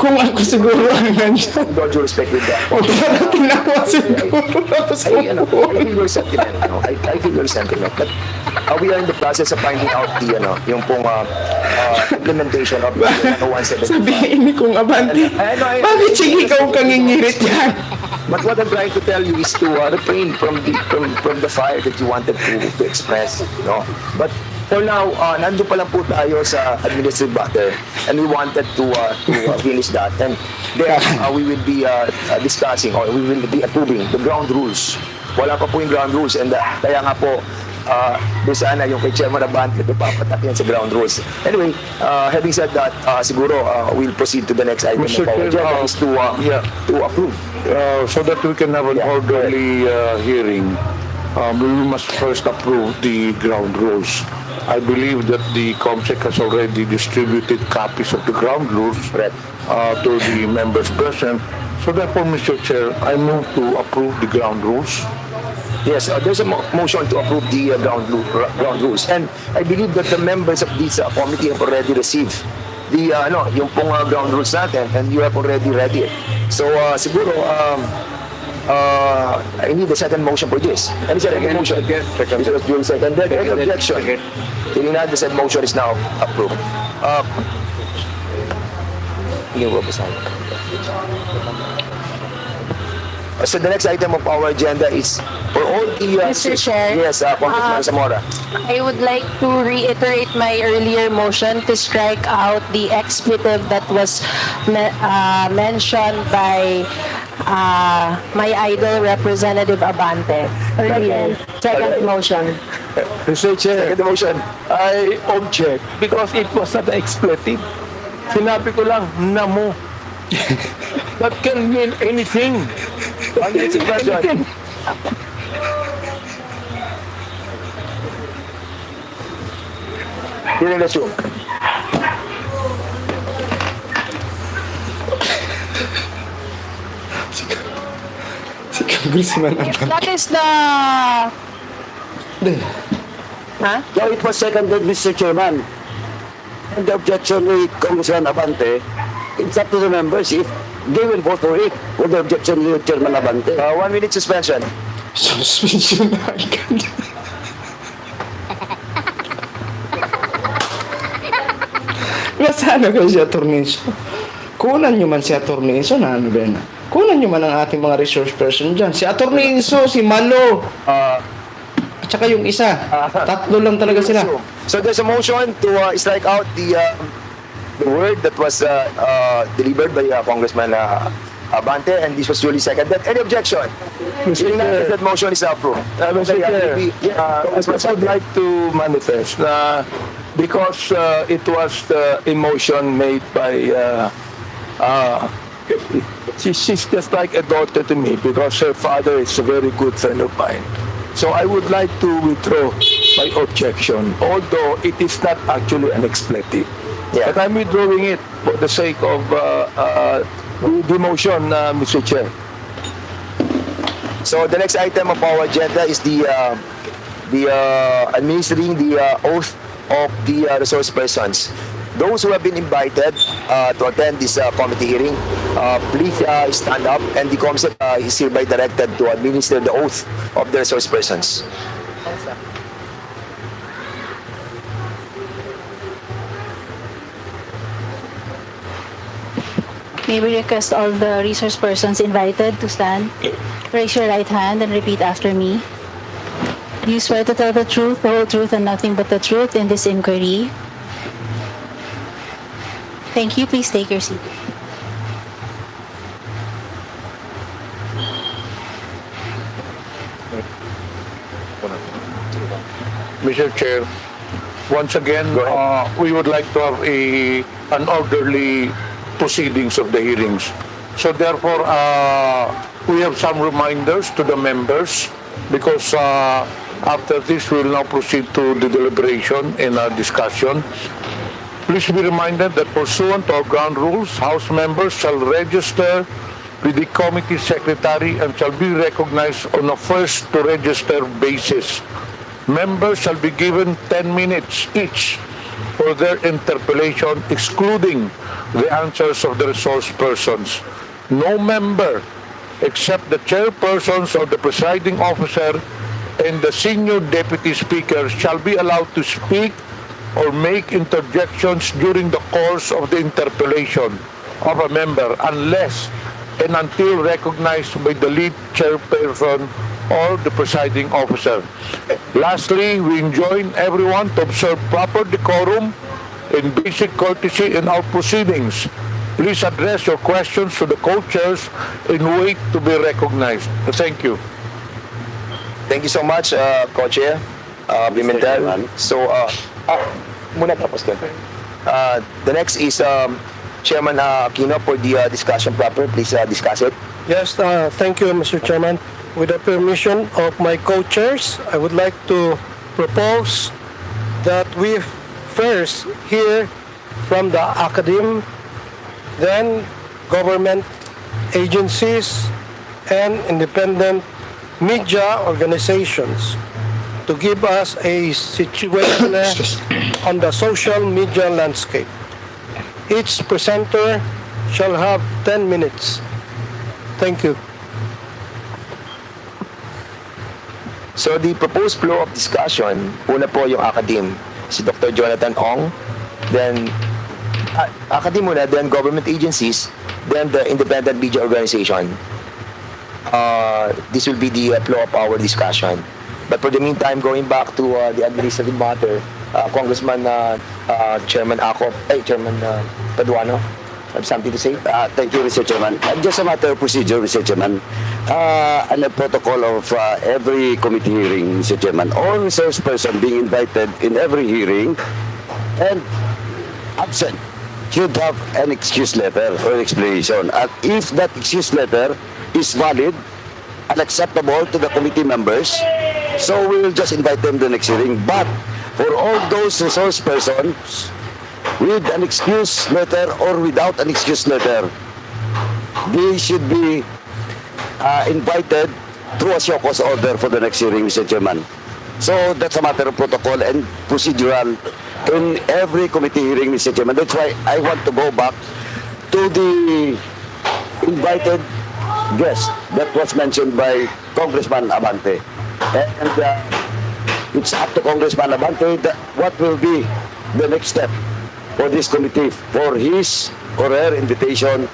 Kung ako siguro ang nandiyan. with all due respect with that. Parating na ako siguro. I feel your sentiment. I feel your sentiment. But we are in the process of finding out yung pong implementation of 175. Sabihin ni Kung Abante, bakit sige ikaw kang ngingirit yan? But what I'm trying to tell you is to refrain from the fire that you wanted to express. But for now, nandun pa lang po tayo sa administrative matter, and we wanted to finish that. And then we will be discussing or we will be approving the ground rules. Wala pa po yung ground rules, and kaya nga po doon sana yung kay Chairman Abante ito papatak yan sa ground rules. Anyway, having said that, siguro we'll proceed to the next item. Mr. of our Chair, agenda is to approve. So that we can have an orderly hearing, we must first approve the ground rules. I believe that the COMSEC has already distributed copies of the ground rules Correct. to the members present. So therefore, Mr. Chair, I move to approve the ground rules. Yes, there's a motion to approve the ground rules, and I believe that the members of this committee have already received the yung pong ground rules natin, and you have already read it. So siguro I need a second motion for this. Any second motion? Second. This was duly seconded. Any objection? Hearing none, the said motion is now approved. Hindi mo babasahin. So the next item of our agenda is for all the... Mr. Chair, Yes, Congressman Zamora. I would like to reiterate my earlier motion to strike out the expletive that was mentioned by my idol, Representative Abante. Earlier. Second motion. Mr. Chair, Second motion. I object because it was not expletive. Sinabi ko lang, namo. That can mean anything. Anything. Hearing the show. Si Congressman Abante. That is the... Huh? Yeah, it was seconded, Mr. Chairman. And the objection with Congressman Abante, it's up to the members if they will vote for it. With the objection with Chairman Abante. 1 minute suspension. Suspension na agad. Nasaan na kayo si Attorneyso? Kunan nyo man si Attorneyso na ano ba na? Kunan nyo man ang ating mga resource person dyan. Si Attorneyso, si Malo, at saka yung isa. Tatlo lang talaga sila. So there's a motion to strike out the word that was delivered by Congressman Abante, and this was duly seconded. Any objection? Hearing none, that motion is approved. Mr. Chair, I would like to manifest na because it was a motion made by she's just like a daughter to me because her father is a very good friend of mine. So I would like to withdraw my objection, although it is not actually an expletive. Yeah. But I'm withdrawing it for the sake of the motion, Mr. Chair. So the next item of our agenda is the administering the oath of the resource persons. Those who have been invited to attend this committee hearing, please stand up, and the COMSEC is hereby directed to administer the oath of the resource persons. May we request all the resource persons invited to stand. Raise your right hand and repeat after me. Do you swear to tell the truth, the whole truth, and nothing but the truth in this inquiry? Thank you. Please take your seat. Mr. Chair, once again, we would like to have an orderly proceedings of the hearings. So therefore, we have some reminders to the members because after this, we will now proceed to the deliberation and discussion. Please be reminded that pursuant to our ground rules, House members shall register with the committee secretary and shall be recognized on a first-to-register basis. Members shall be given 10 minutes each for their interpellation, excluding the answers of the resource persons. No member, except the chairpersons or the presiding officer and the senior deputy speaker, shall be allowed to speak or make interjections during the course of the interpellation of a member unless and until recognized by the lead chairperson or the presiding officer. Lastly, we enjoin everyone to observe proper decorum and basic courtesy in our proceedings. Please address your questions to the co-chairs and wait to be recognized. Thank you. Thank you so much, Co-Chair Pimentel. Chairman. So, muna tapos doon. The next is Chairman Aquino for the discussion proper. Please discuss it. Yes, thank you, Mr. Chairman. With the permission of my co-chairs, I would like to propose that we first hear from the academe, then government agencies and independent media organizations to give us a situation on the social media landscape. Each presenter shall have 10 minutes. Thank you. So the proposed flow of discussion, una po yung academe, si Dr. Jonathan Ong, then academe muna, then government agencies, then the independent media organization. This will be the flow of our discussion. But for the meantime, going back to the administrative matter, Congressman Chairman Chairman Paduano, have something to say? Thank you, Mr. Chairman. Just a matter of procedure, Mr. Chairman. And a protocol of every committee hearing, Mr. Chairman. All resource person being invited in every hearing and absent should have an excuse letter or explanation. And if that excuse letter is valid and acceptable to the committee members, so we will just invite them to the next hearing. But for all those resource persons with an excuse letter or without an excuse letter, they should be invited through a show cause order for the next hearing, Mr. Chairman. So that's a matter of protocol and procedural in every committee hearing, Mr. Chairman. That's why I want to go back to the invited guest that was mentioned by Congressman Abante. And it's up to Congressman Abante what will be the next step for this committee for his or her invitation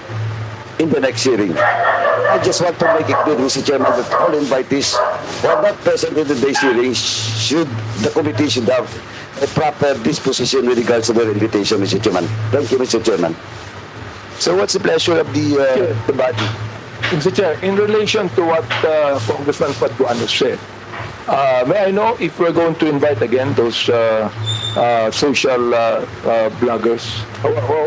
in the next hearing. I just want to make it clear, Mr. Chairman, that all invitees who are not present in today's hearing the committee should have a proper disposition with regards to their invitation, Mr. Chairman. Thank you, Mr. Chairman. So what's the pleasure of the body? Mr. Chair, in relation to what Congressman Paduano said, may I know if we're going to invite again those social bloggers?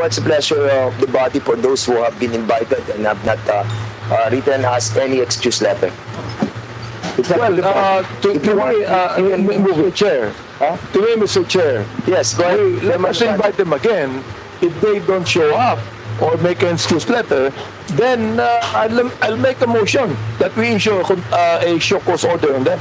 What's the pleasure of the body for those who have been invited and have not written us any excuse letter? Well, to me, Mr. Chair, to me, Mr. Chair, Yes, go ahead. let us invite them again. If they don't show up or make an excuse letter, then I'll make a motion that we issue a show cause order on them.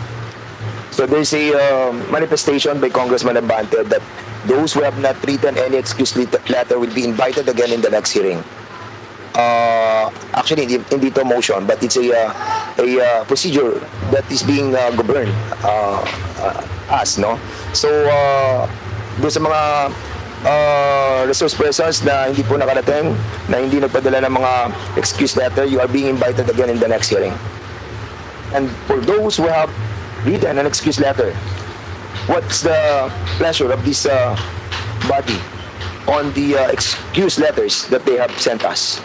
So there's a manifestation by Congressman Abante that those who have not written any excuse letter will be invited again in the next hearing. Actually, hindi to motion, but it's a procedure that is being governed as, no? So, doon sa mga resource persons na hindi po nakarating, na hindi nagpadala ng mga excuse letter, you are being invited again in the next hearing. And for those who have written an excuse letter, what's the pleasure of this body on the excuse letters that they have sent us?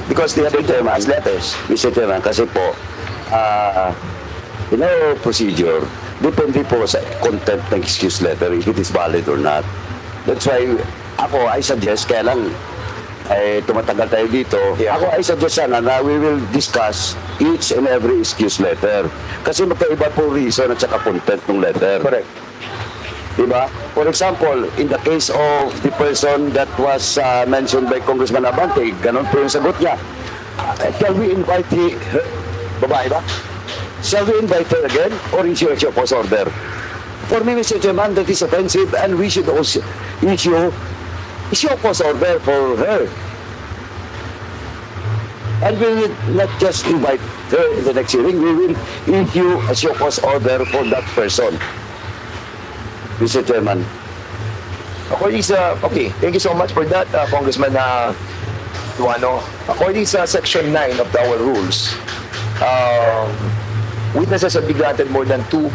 Because they have written as letters. Mr. Chairman, kasi po, in our procedure, depende po sa content ng excuse letter, if it is valid or not. That's why, I suggest, kaya lang, tumatagal tayo dito, I suggest sana na we will discuss each and every excuse letter. Kasi magkaiba po reason at saka content ng letter. Correct. Diba? For example, in the case of the person that was mentioned by Congressman Abante, ganun po yung sagot niya. Shall we invite her? Babae ba? Shall we invite her again or issue a show cause order? For me, Mr. Chairman, that is offensive and we should also issue a show cause order for her. And we will not just invite her in the next hearing, we will issue a show cause order for that person. Mr. Chairman. According sa, okay, thank you so much for that, Congressman Tuano. According sa Section 9 of our rules, witnesses shall be granted more than two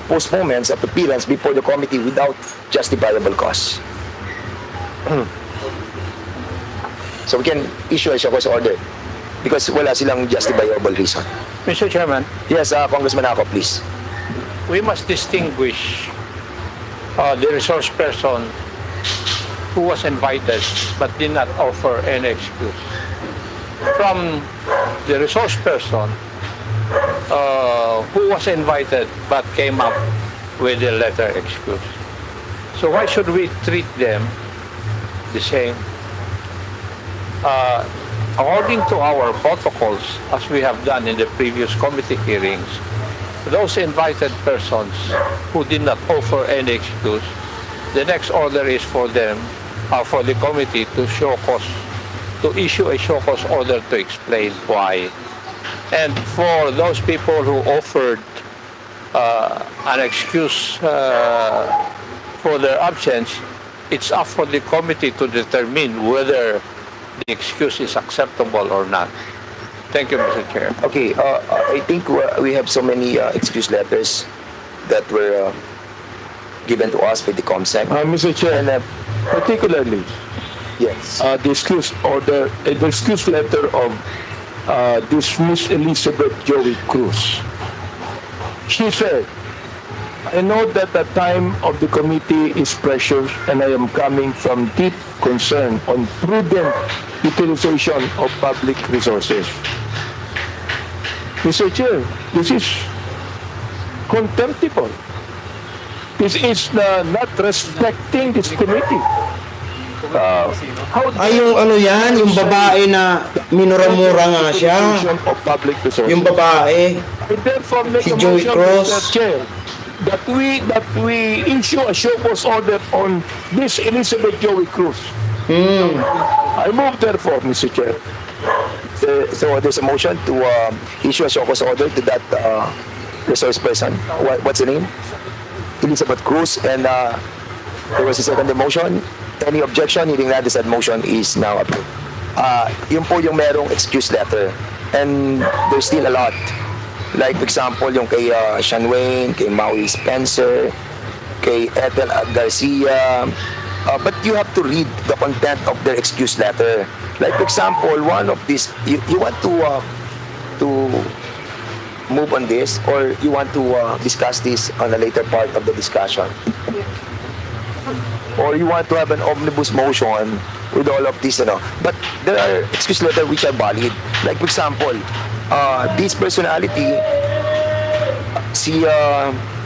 postponements of appearance before the committee without justifiable cause. So we can issue a show cause order because wala silang justifiable reason. Mr. Chairman, Yes, Congressman Ako, please. we must distinguish the resource person who was invited but did not offer any excuse from the resource person who was invited but came up with a letter excuse. So why should we treat them the same? According to our protocols, as we have done in the previous committee hearings, those invited persons who did not offer any excuse, the next order is for them, for the committee to issue a show cause order to explain why. And for those people who offered an excuse for their absence, it's up for the committee to determine whether the excuse is acceptable or not. Thank you, Mr. Chair. Okay, I think we have so many excuse letters that were given to us by the COMSEC. Mr. Chair, And, particularly yes. the excuse order, the excuse letter of this Miss Elizabeth Joey Cruz. She said, I know that the time of the committee is precious and I am coming from deep concern on prudent utilization of public resources. Mr. Chair, this is contemptible. This is not respecting this committee. Ay, yung ano yan, yung babae na minura-mura nga siya. Of public resources. Yung babae. I therefore make Si a Joey motion, Cruz. Mr. Chair, that we issue a show cause order on this Elizabeth Joey Cruz. I move therefore, Mr. Chair. So there's a motion to issue a show cause order to that resource person. What's the name? Elizabeth Cruz. And there was a second motion. Any objection? Hearing that, the said motion is now approved. Yun po yung merong excuse letter. And there's still a lot. Like, for example, yung kay Sean Wayne, kay Maui Spencer, kay Ethel Garcia. But you have to read the content of their excuse letter. Like, for example, one of these, you want to move on this, or you want to discuss this on a later part of the discussion? Or you want to have an omnibus motion with all of this, But there are excuse letters which are valid. Like, for example, this personality,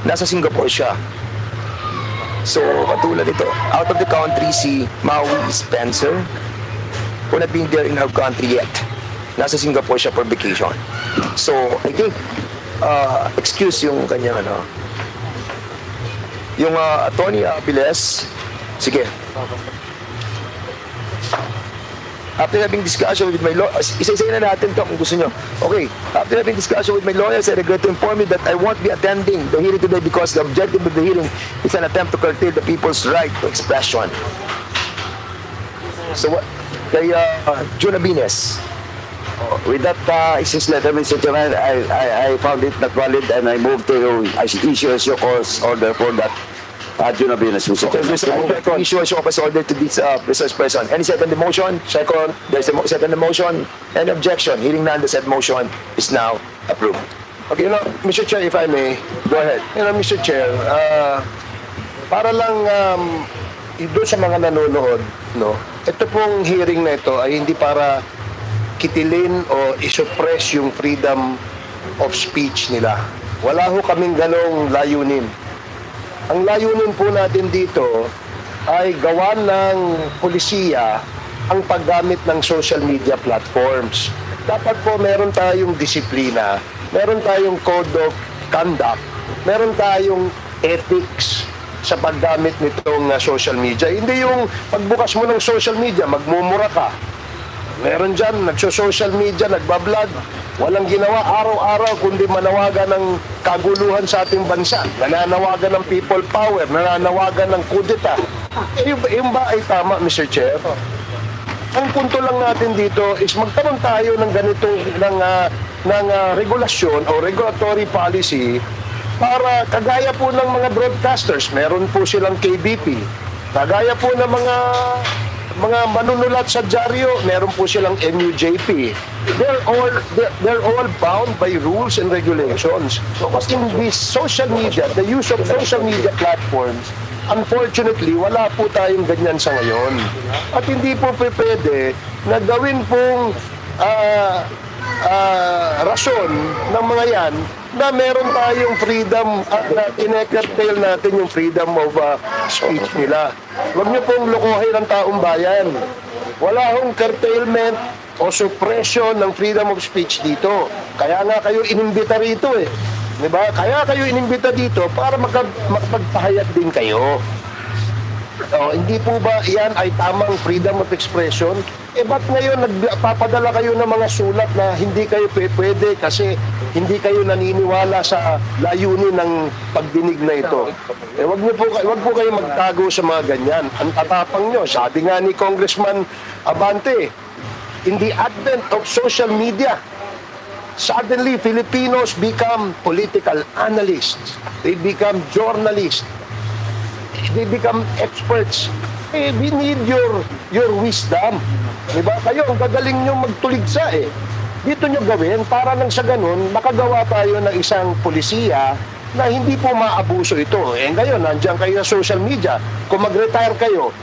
nasa Singapore siya. So, katulad ito, out of the country, si Maui Spencer, who not been there in her country yet. Nasa Singapore siya for vacation. So, I think, excuse yung kanyang, yung Attorney Abiles, sige. After having discussion with my lawyer, isa-isa na natin to kung gusto nyo. Okay, after having discussion with my lawyers, I regret to inform you that I won't be attending the hearing today because the objective of the hearing is an attempt to curtail the people's right to expression. So, kay Juna Bines. With that excuse letter, Mr. Chairman, I found it not valid and I moved to issue a show cause order for that Junabinas, Mr. Okay, Chairman. there's a issue a show cause order to this resource person. Any second motion? Second. There's a second motion. Any objection? Hearing none, the said motion is now approved. Okay, Mr. Chair, if I may, Go ahead. Mr. Chair, para lang doon sa mga nanonood, ito pong hearing na ito ay hindi para kitilin o isuppress yung freedom of speech nila. Wala ho kaming ganong layunin. Ang layunin po natin dito ay gawan ng polisiya ang paggamit ng social media platforms. Dapat po meron tayong disiplina, meron tayong code of conduct, meron tayong ethics sa paggamit nitong social media. Hindi yung pagbukas mo ng social media, magmumura ka. Meron dyan, nagso-social media, nagbablog, walang ginawa araw-araw kundi manawagan ng kaguluhan sa ating bansa, nananawagan ng people power, nananawagan ng kudeta. Yung ba ay tama, Mr. Chair? Ang punto lang natin dito is magkaroon tayo ng ganitong regulasyon o regulatory policy para kagaya po ng mga broadcasters, meron po silang KBP. Kagaya po ng mga manunulat sa dyaryo, meron po silang NUJP. They're all bound by rules and regulations. But in this social media, the use of social media platforms, unfortunately, wala po tayong ganyan sa ngayon. At hindi po pwede na gawin pong rason ng mga yan na meron tayong freedom na ine-curtail natin yung freedom of speech nila. Huwag niyo pong lokohin ang taong bayan. Wala hong curtailment o suppression ng freedom of speech dito. Kaya nga kayo inimbita rito eh. Diba? Kaya kayo inimbita dito para makapagpahayag din kayo. Hindi po ba yan ay tamang freedom of expression? Ba't ngayon nagpapadala kayo ng mga sulat na hindi kayo pwede kasi hindi kayo naniniwala sa layunin ng pagdinig na ito? Wag po kayo magtago sa mga ganyan. Ang tatapang nyo, sabi nga ni Congressman Abante, in the advent of social media, suddenly Filipinos become political analysts. They become journalists. They become experts. We need your wisdom. Diba? Kayo, ang gagaling nyo magtuligsa eh. Dito nyo gawin para nang sa ganun, makagawa tayo ng isang polisiya na hindi po maabuso ito. Ngayon, nandiyan kayo sa social media. Kung mag-retire kayo,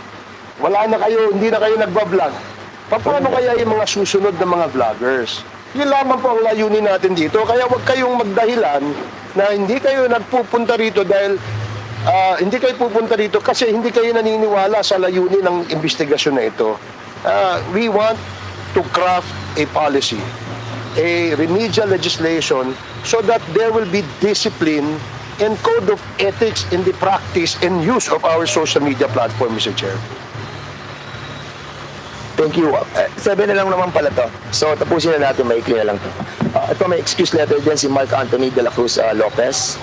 wala na kayo, hindi na kayo nagbablog. Paano kaya yung mga susunod na mga vloggers? Yun lamang po ang layunin natin dito. Kaya huwag kayong magdahilan na hindi kayo nagpupunta rito dahil hindi kayo pupunta rito kasi hindi kayo naniniwala sa layunin ng investigasyon na ito. We want to craft a policy, a remedial legislation so that there will be discipline and code of ethics in the practice and use of our social media platform, Mr. Chair. Thank you. 7 na lang naman pala to. So, tapusin na natin, maikli na lang to. Ito may excuse letter din si Mark Anthony de la Cruz Lopez.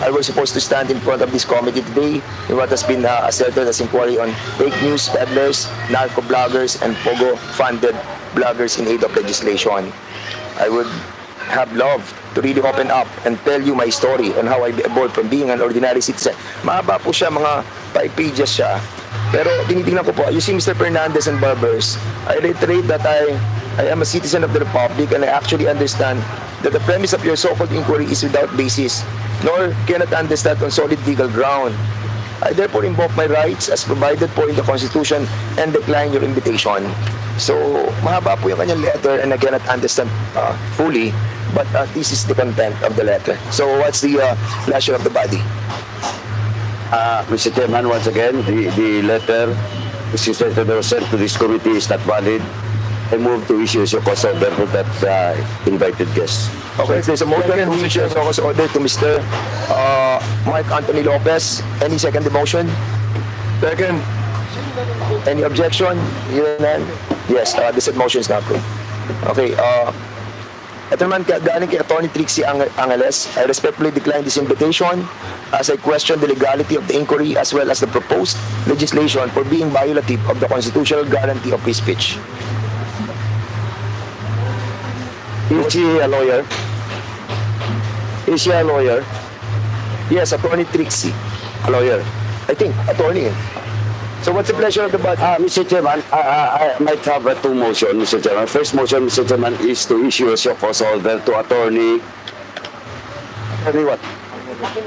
I was supposed to stand in front of this committee today in what has been asserted as inquiry on fake news peddlers, narco-bloggers, and Pogo-funded bloggers in aid of legislation. I would have loved to really open up and tell you my story on how I evolved from being an ordinary citizen. Mahaba po siya, mga 5 pages siya. Pero tinitingnan ko po, you see Mr. Fernandez and Barbers, I reiterate that I am a citizen of the Republic and I actually understand that the premise of your so-called inquiry is without basis, nor cannot understand on solid legal ground. I therefore invoke my rights as provided for in the Constitution and decline your invitation. So, mahaba po yung kanyang letter and I cannot understand fully, but this is the content of the letter. So, what's the pleasure of the body? Mr. Chairman, once again, the letter which is sent to this committee is not valid. I move to issue a cause order for that invited guest. Okay, there's a motion to issue a cause order to Mr. Mark Anthony Lopez. Any second the motion? Second. Any objection? Yes, the said motion is now approved. Okay, ito naman galing kay Attorney Trixie Angeles. I respectfully decline this invitation as I question the legality of the inquiry as well as the proposed legislation for being violative of the constitutional guarantee of free speech. Is she a lawyer? Is she a lawyer? Yes, Attorney Trixie, A lawyer? I think, attorney. So what's the pleasure of the body? Mr. Chairman, I might have two motions, Mr. Chairman. First motion, Mr. Chairman, is to issue a show cause order to Attorney what?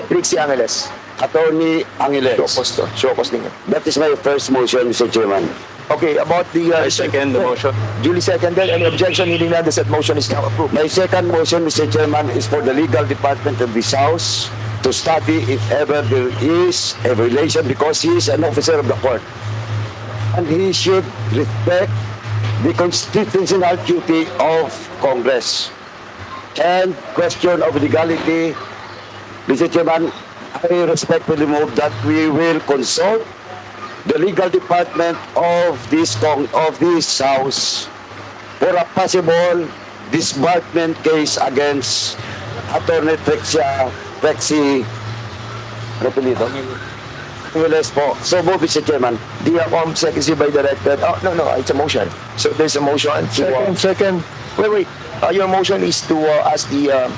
Trixie Angeles. Attorney Angeles. Show cause din yan. That is my first motion, Mr. Chairman. Okay, about the... Second the motion. Duly seconded. Any objection? Hearing none, the said motion is now approved. My second motion, Mr. Chairman, is for the legal department of this House to study if ever there is a violation because he is an officer of the court. And he should respect the constitutional duty of Congress. And question of legality, Mr. Chairman, I respectfully move that we will consult the legal department of this House for a possible disbarment case against Attorney Trexie Repelito. Yes po. So move, Mr. Chairman. The secrecy by directed. Oh, no, it's a motion. So there's a motion to. Second. Wait. Your motion is to ask the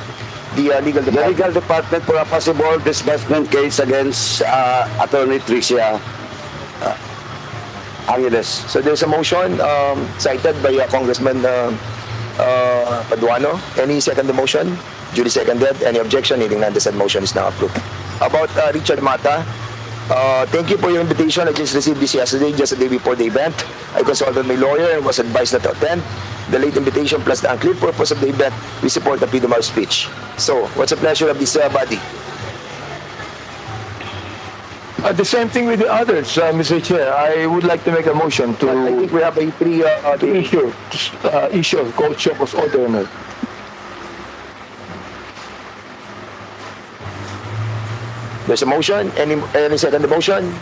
legal The department. legal department for a possible disbursement case against Attorney Tricia Angeles. So there's a motion cited by Congressman Paduano. Any second the motion? Duly seconded. Any objection? Hearing none, the said motion is now approved. About Richard Mata, thank you for your invitation. I just received this yesterday, just a day before the event. I consulted my lawyer and was advised not to attend. The late invitation plus the unclear purpose of the event, we support the freedom of speech. So, what's the pleasure of this body? The same thing with the others, Mr. Chair. I would like to make a motion I think to we have a issue called show cause order. There's a motion. Any second the motion?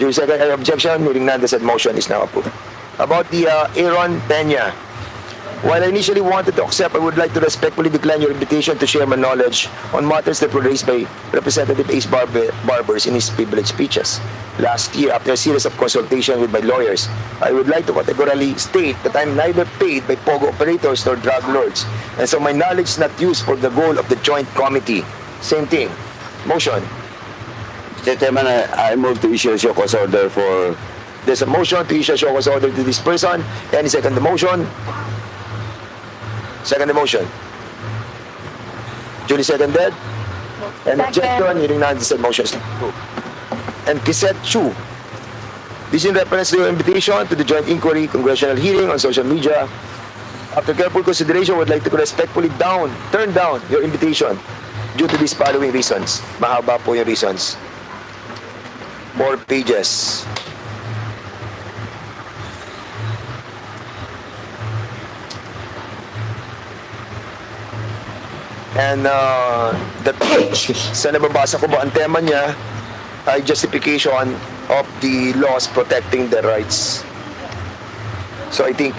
Duly second. Any objection? Hearing none, the said motion is now approved. About the Aaron Peña. While I initially wanted to accept, I would like to respectfully decline your invitation to share my knowledge on matters that were raised by Representative Ace Barbers in his privileged speeches. Last year, after a series of consultation with my lawyers, I would like to categorically state that I'm neither paid by POGO operators nor drug lords, and so my knowledge is not used for the goal of the joint committee. Same thing. Motion. Mr. Chairman, I move to issue a show cause order for... There's a motion to issue a show cause order to this person. Any second the motion? Second the motion. Duly seconded. And objection, hearing none, the said motion is approved. And Kisette Chu. This in reference to your invitation to the joint inquiry congressional hearing on social media. After careful consideration, I would like to respectfully turn down your invitation due to these following reasons. Mahaba po yung reasons. 4 pages. And the page, sa nababasa ko ba, ang tema niya ay justification of the laws protecting the rights. So I think,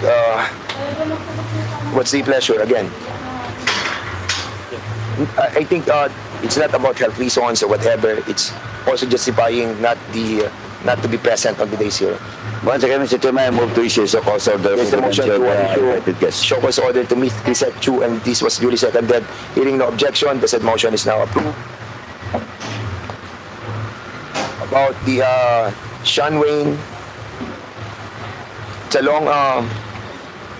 what's the pleasure again? I think it's not about health reasons or whatever. It's also justifying not to be present on today's hearing. Once again, Mr. Chairman, I move to issue a show cause order There's for the motion to invited guests. show cause order to meet Kisette Chu, and this was duly seconded. Hearing no objection, the said motion is now approved. About the Sean Wayne, it's a long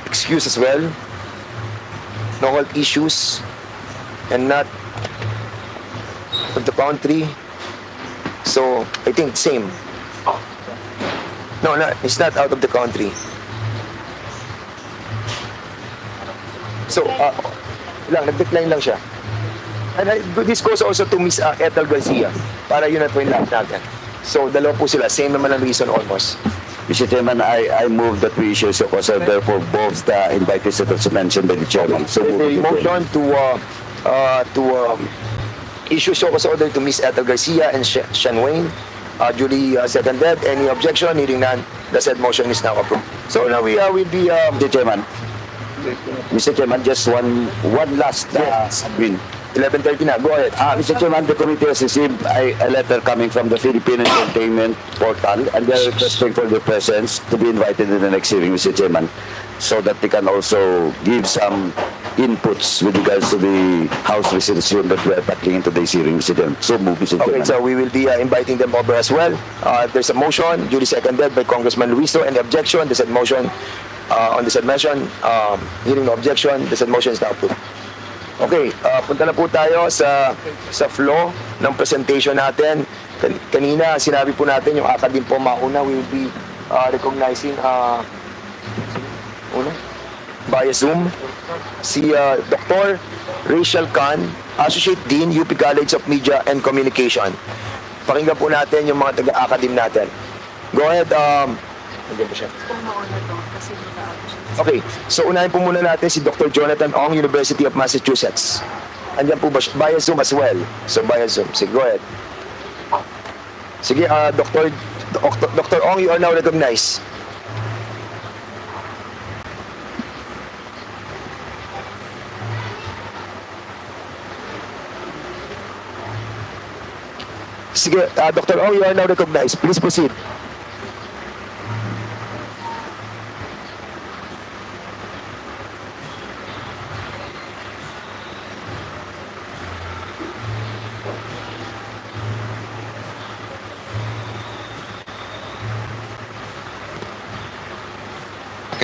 excuse as well. No health issues and not of the country. So I think same. No, it's not out of the country. So, nag-decline lang siya. And this goes also to Miss Ethel Garcia, para yun na po yung lahat natin. So, dalawa po sila, same naman ang reason almost. Mr. Chairman, I move that we issue a show cause order for both the invitees that was mentioned by the chairman. So There's a motion to issue show cause order to Miss Ethel Garcia and Sean Wayne. Duly seconded. Any objection? Hearing none, the said motion is now approved. So now we will be... Mr. Chairman, just one last admin. 11:30 na. Go ahead. Mr. Chairman, the committee has received a letter coming from the Philippine Entertainment Portal, and they are requesting for their presence to be invited in the next hearing, Mr. Chairman, so that they can also give some inputs with regards to the House resolution that we are tackling in today's hearing, Mr. Chairman. So move, Mr. Okay, Chairman. so we will be inviting them over as well. There's a motion, duly seconded by Congressman Luiso. Any objection? The said motion on the said motion, hearing no objection, the said motion is now approved. Okay, punta na po tayo sa flow ng presentation natin. Kanina, sinabi po natin yung academe po mauna. We will be recognizing via Zoom si Dr. Rachel Khan, Associate Dean, UP College of Media and Communication. Pakinggan po natin yung mga taga-academe natin. Go ahead. Nandiyan po siya. Okay, so unahin po muna natin si Dr. Jonathan Ong, University of Massachusetts. Andiyan po ba via Zoom as well? So via Zoom. Sige, go ahead. Sige, Dr. Ong, you are now recognized. Sige, Dr. Ong, you are now recognized. Please proceed.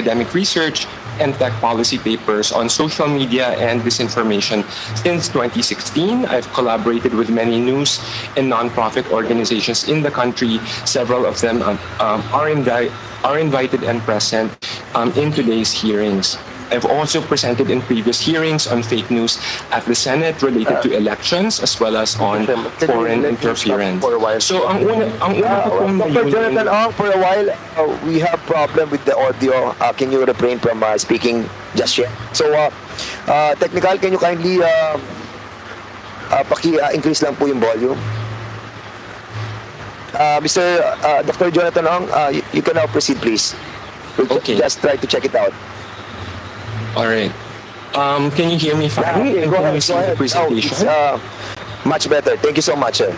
Academic research and tech policy papers on social media and disinformation. Since 2016, I've collaborated with many news and nonprofit organizations in the country. Several of them are invited and present in today's hearings. I've also presented in previous hearings on fake news at the Senate related to elections as well as on foreign interference. So ang una ko pong Dr. Jonathan Ong, for a while, we have problem with the audio. Can you refrain from speaking just yet? So, technical, can you kindly increase lang po yung volume? Dr. Jonathan Ong, you can now proceed, please. We'll Okay. just try to check it out. All right. Can you hear me fine? Yeah, And go can ahead. you see the presentation? It's, much better. Thank you so much, sir.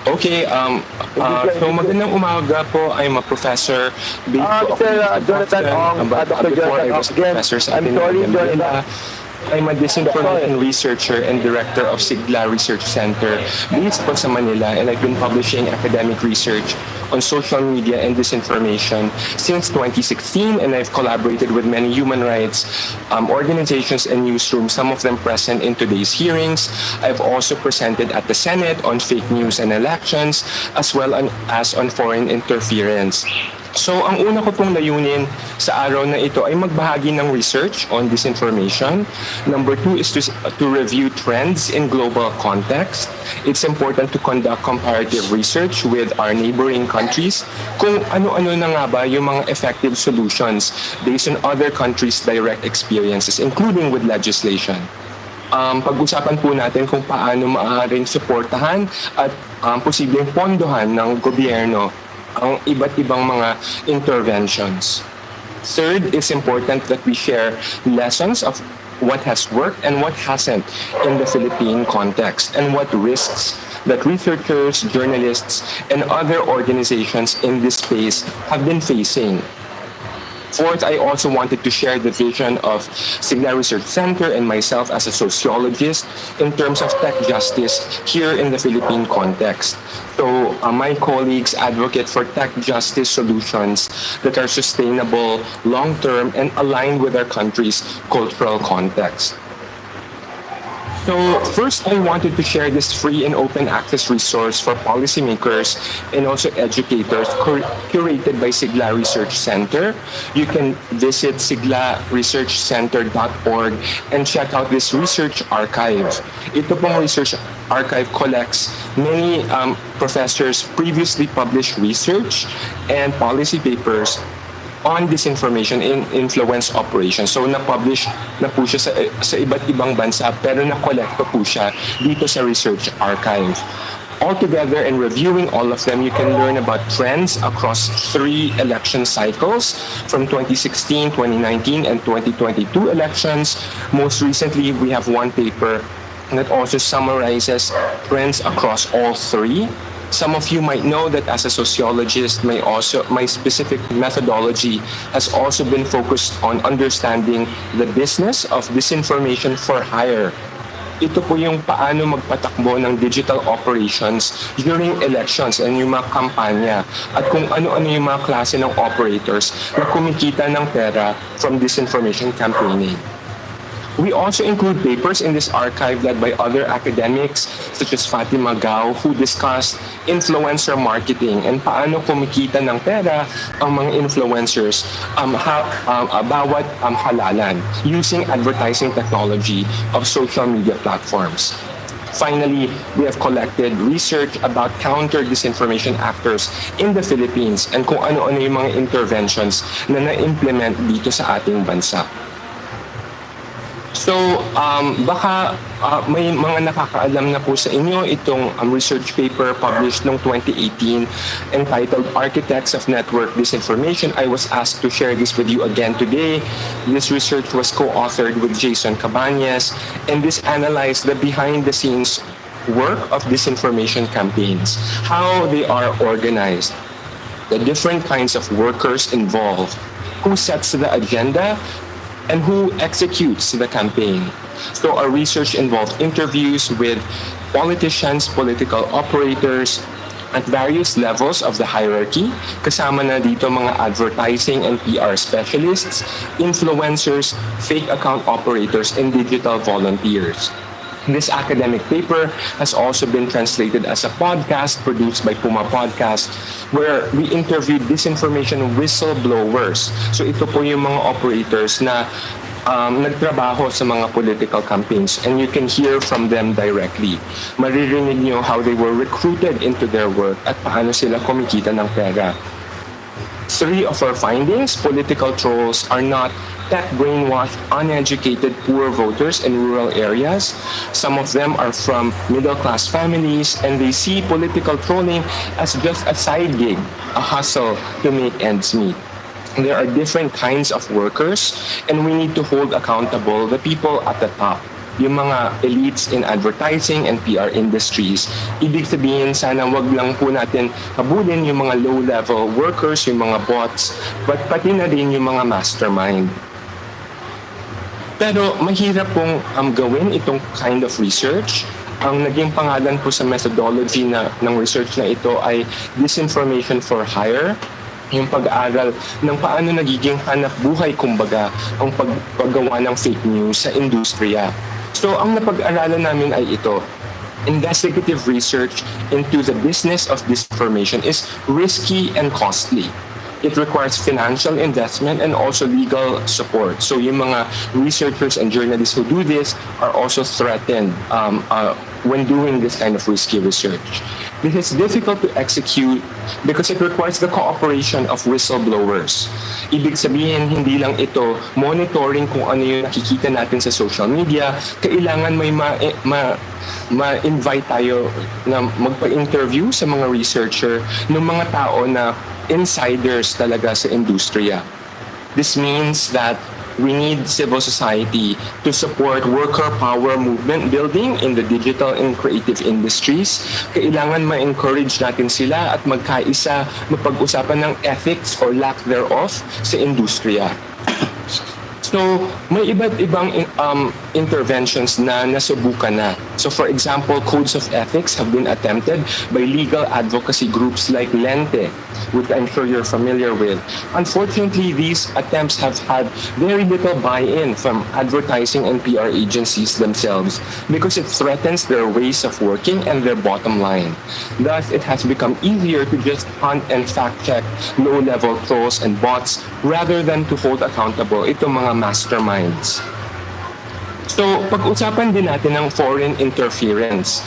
Okay, so magandang umaga po. I'm a professor based po Sir Jonathan Ong, Dr. before I Jonathan was Ong, a again, professor sa I'm sorry, Manila. I'm a disinformation researcher and director of Sigla Research Center based po sa Manila, and I've been publishing academic research on social media and disinformation since 2016, and I've collaborated with many human rights organizations and newsrooms, some of them present in today's hearings. I've also presented at the Senate on fake news and elections, as well as on foreign interference. So, ang una ko pong layunin sa araw na ito ay magbahagi ng research on disinformation. Number 2 is to review trends in global context. It's important to conduct comparative research with our neighboring countries kung ano-ano na nga ba yung mga effective solutions based on other countries' direct experiences, including with legislation. Pag-usapan po natin kung paano maaaring suportahan at posibleng pondohan ng gobyerno ang iba't ibang mga interventions. Third, it's important that we share lessons of what has worked and what hasn't in the Philippine context, and what risks that researchers, journalists, and other organizations in this space have been facing. Fourth, I also wanted to share the vision of Sigla Research Center and myself as a sociologist in terms of tech justice here in the Philippine context. So my colleagues advocate for tech justice solutions that are sustainable, long-term, and aligned with our country's cultural context. So first, I wanted to share this free and open access resource for policymakers and also educators curated by Sigla Research Center. You can visit siglaresearchcenter.org and check out this research archive. Ito pong research archive collects many professors' previously published research and policy papers on disinformation in influence operations. So na-publish na po siya sa iba't ibang bansa, pero na-collect po siya dito sa research archive. Altogether, and reviewing all of them, you can learn about trends across 3 election cycles from 2016, 2019, and 2022 elections. Most recently, we have one paper that also summarizes trends across all 3. Some of you might know that as a sociologist, my specific methodology has also been focused on understanding the business of disinformation for hire. Ito po yung paano magpatakbo ng digital operations during elections and yung mga kampanya, at kung ano-ano yung mga klase ng operators na kumikita ng pera from disinformation campaigning. We also include papers in this archive led by other academics such as Fatima Gao, who discussed influencer marketing and paano kumikita ng pera ang mga influencers bawat halalan using advertising technology of social media platforms. Finally, we have collected research about counter-disinformation actors in the Philippines and kung ano-ano yung mga interventions na na-implement dito sa ating bansa. So, baka may mga nakakaalam na po sa inyo itong research paper published noong 2018 entitled Architects of Network Disinformation. I was asked to share this with you again today. This research was co-authored with Jason Cabañas, and this analyzed the behind-the-scenes work of disinformation campaigns, how they are organized, the different kinds of workers involved, who sets the agenda, and who executes the campaign. So our research involved interviews with politicians, political operators at various levels of the hierarchy. Kasama na dito mga advertising and PR specialists, influencers, fake account operators, and digital volunteers. This academic paper has also been translated as a podcast produced by Puma Podcast, where we interviewed disinformation whistleblowers. So ito po yung mga operators na nagtrabaho sa mga political campaigns, and you can hear from them directly. Maririnig nyo how they were recruited into their work at paano sila kumikita ng pera. 3 of our findings: political trolls are not tech-brainwashed, uneducated, poor voters in rural areas. Some of them are from middle-class families, and they see political trolling as just a side gig, a hustle to make ends meet. There are different kinds of workers, and we need to hold accountable the people at the top. Yung mga elites in advertising and PR industries. Ibig sabihin, sana wag lang po natin habulin yung mga low-level workers, yung mga bots, but pati na rin yung mga mastermind. Pero mahirap pong gawin itong kind of research. Ang naging pangalan po sa methodology ng research na ito ay Disinformation for Hire, yung pag-aaral ng paano nagiging hanap buhay, kumbaga, ang paggawa ng fake news sa industriya. So, ang napag-aralan namin ay ito. Investigative research into the business of disinformation is risky and costly. It requires financial investment and also legal support. So, yung mga researchers and journalists who do this are also threatened when doing this kind of risky research. This is difficult to execute because it requires the cooperation of whistleblowers. Ibig sabihin, hindi lang ito monitoring kung ano yung nakikita natin sa social media. Kailangan may ma-invite tayo na magpa-interview sa mga researcher ng mga tao na insiders talaga sa industriya. This means that we need civil society to support worker power movement building in the digital and creative industries. Kailangan ma-encourage natin sila at magkaisa, mapag-usapan ng ethics or lack thereof sa industriya. So, may iba't ibang interventions na nasubukan na. So, for example, codes of ethics have been attempted by legal advocacy groups like Lente, which I'm sure you're familiar with. Unfortunately, these attempts have had very little buy-in from advertising and PR agencies themselves because it threatens their ways of working and their bottom line. Thus, it has become easier to just hunt and fact-check low-level trolls and bots rather than to hold accountable itong mga masterminds. So, pag-usapan din natin ng foreign interference.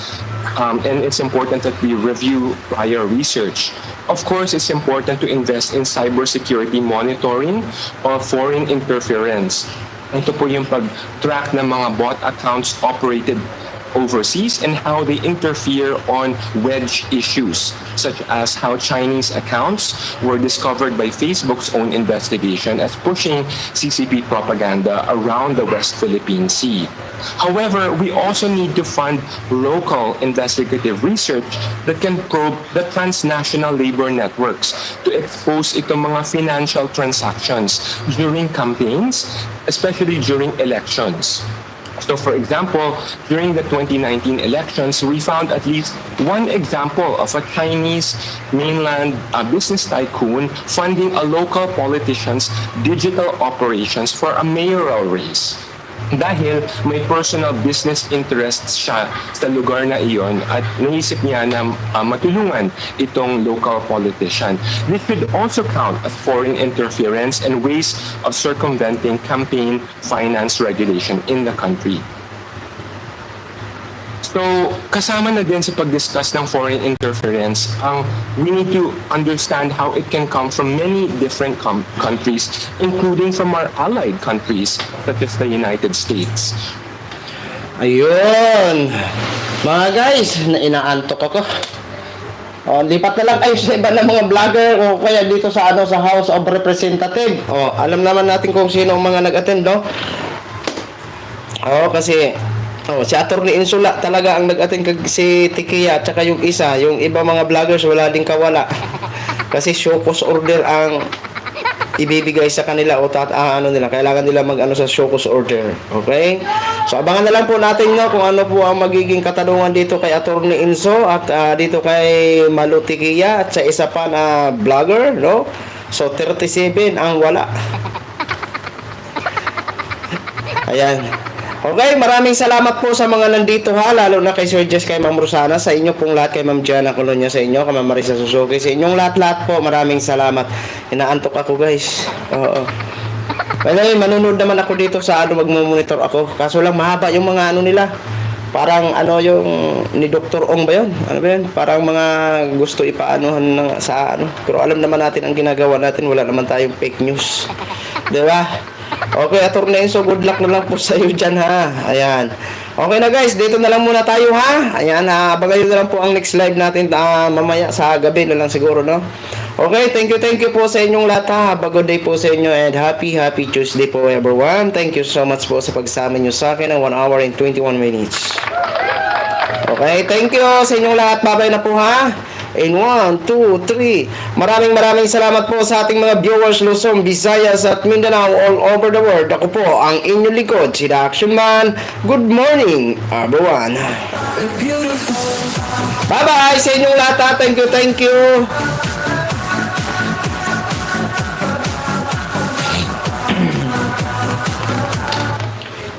And it's important that we review prior research. Of course, it's important to invest in cybersecurity monitoring of foreign interference. Ito po yung pag-track ng mga bot accounts operated overseas and how they interfere on wedge issues, such as how Chinese accounts were discovered by Facebook's own investigation as pushing CCP propaganda around the West Philippine Sea. However, we also need to fund local investigative research that can probe the transnational labor networks to expose itong mga financial transactions during campaigns, especially during elections. So, for example, during the 2019 elections, we found at least one example of a Chinese mainland business tycoon funding a local politician's digital operations for a mayoral race. Dahil may personal business interests siya sa lugar na iyon at naisip niya na matulungan itong local politician. This should also count as foreign interference and ways of circumventing campaign finance regulation in the country. So, kasama na din sa pag-discuss ng foreign interference, we need to understand how it can come from many different countries, including from our allied countries, such as the United States. Ayun. Mga guys, inaantok ako. O, lipat na lang kayo sa iba ng mga vlogger o kaya dito sa sa House of Representative. O, alam naman natin kung sino ang mga nag-attend, no? O, kasi si Atty. Insula talaga ang nag-attend kag si Tikia at saka yung isa, yung iba mga vloggers wala din kawala. Kasi show cause order ang ibibigay sa kanila o kailangan nila mag sa show cause order. Okay? So abangan na lang po natin kung ano po ang magiging katanungan dito kay Atty. Inso at dito kay Malutikia at sa isa pa na vlogger, no? So 37 ang wala. Ayan. Okay, maraming salamat po sa mga nandito lalo na kay Sir Jess, kay Ma'am Rosana, sa inyo pong lahat, kay Ma'am Jana Colonia, sa inyo, kay Ma'am Marisa Suzuki, sa inyong lahat po, maraming salamat. Inaantok ako guys. Oo. Kaya manunod naman ako dito sa magmo-monitor ako. Kaso lang mahaba yung mga nila. Parang yung ni Dr. Ong ba yun? Ano ba yun? Parang mga gusto ipaanohan sa Pero alam naman natin ang ginagawa natin, wala naman tayong fake news. Diba? Okay, Atty. Enzo, good luck na lang po sa iyo dyan Ayan. Okay na guys, dito na lang muna tayo Ayan, abangan na lang po ang next live natin mamaya sa gabi na lang siguro, no? Okay, thank you po sa inyong lahat Have a good day po sa inyo and happy Tuesday po everyone. Thank you so much po sa pagsama nyo sa akin ng 1 hour and 21 minutes. Okay, thank you sa inyong lahat. Bye-bye na po In 1, 2, 3. Maraming salamat po sa ating mga viewers Luzon, Visayas at Mindanao all over the world. Ako po ang inyong likod, si The Action Man. Good morning, everyone. Bye-bye sa inyong lahat Thank you.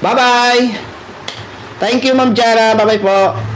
Bye-bye. Thank you, Ma'am Jana. Bye-bye po.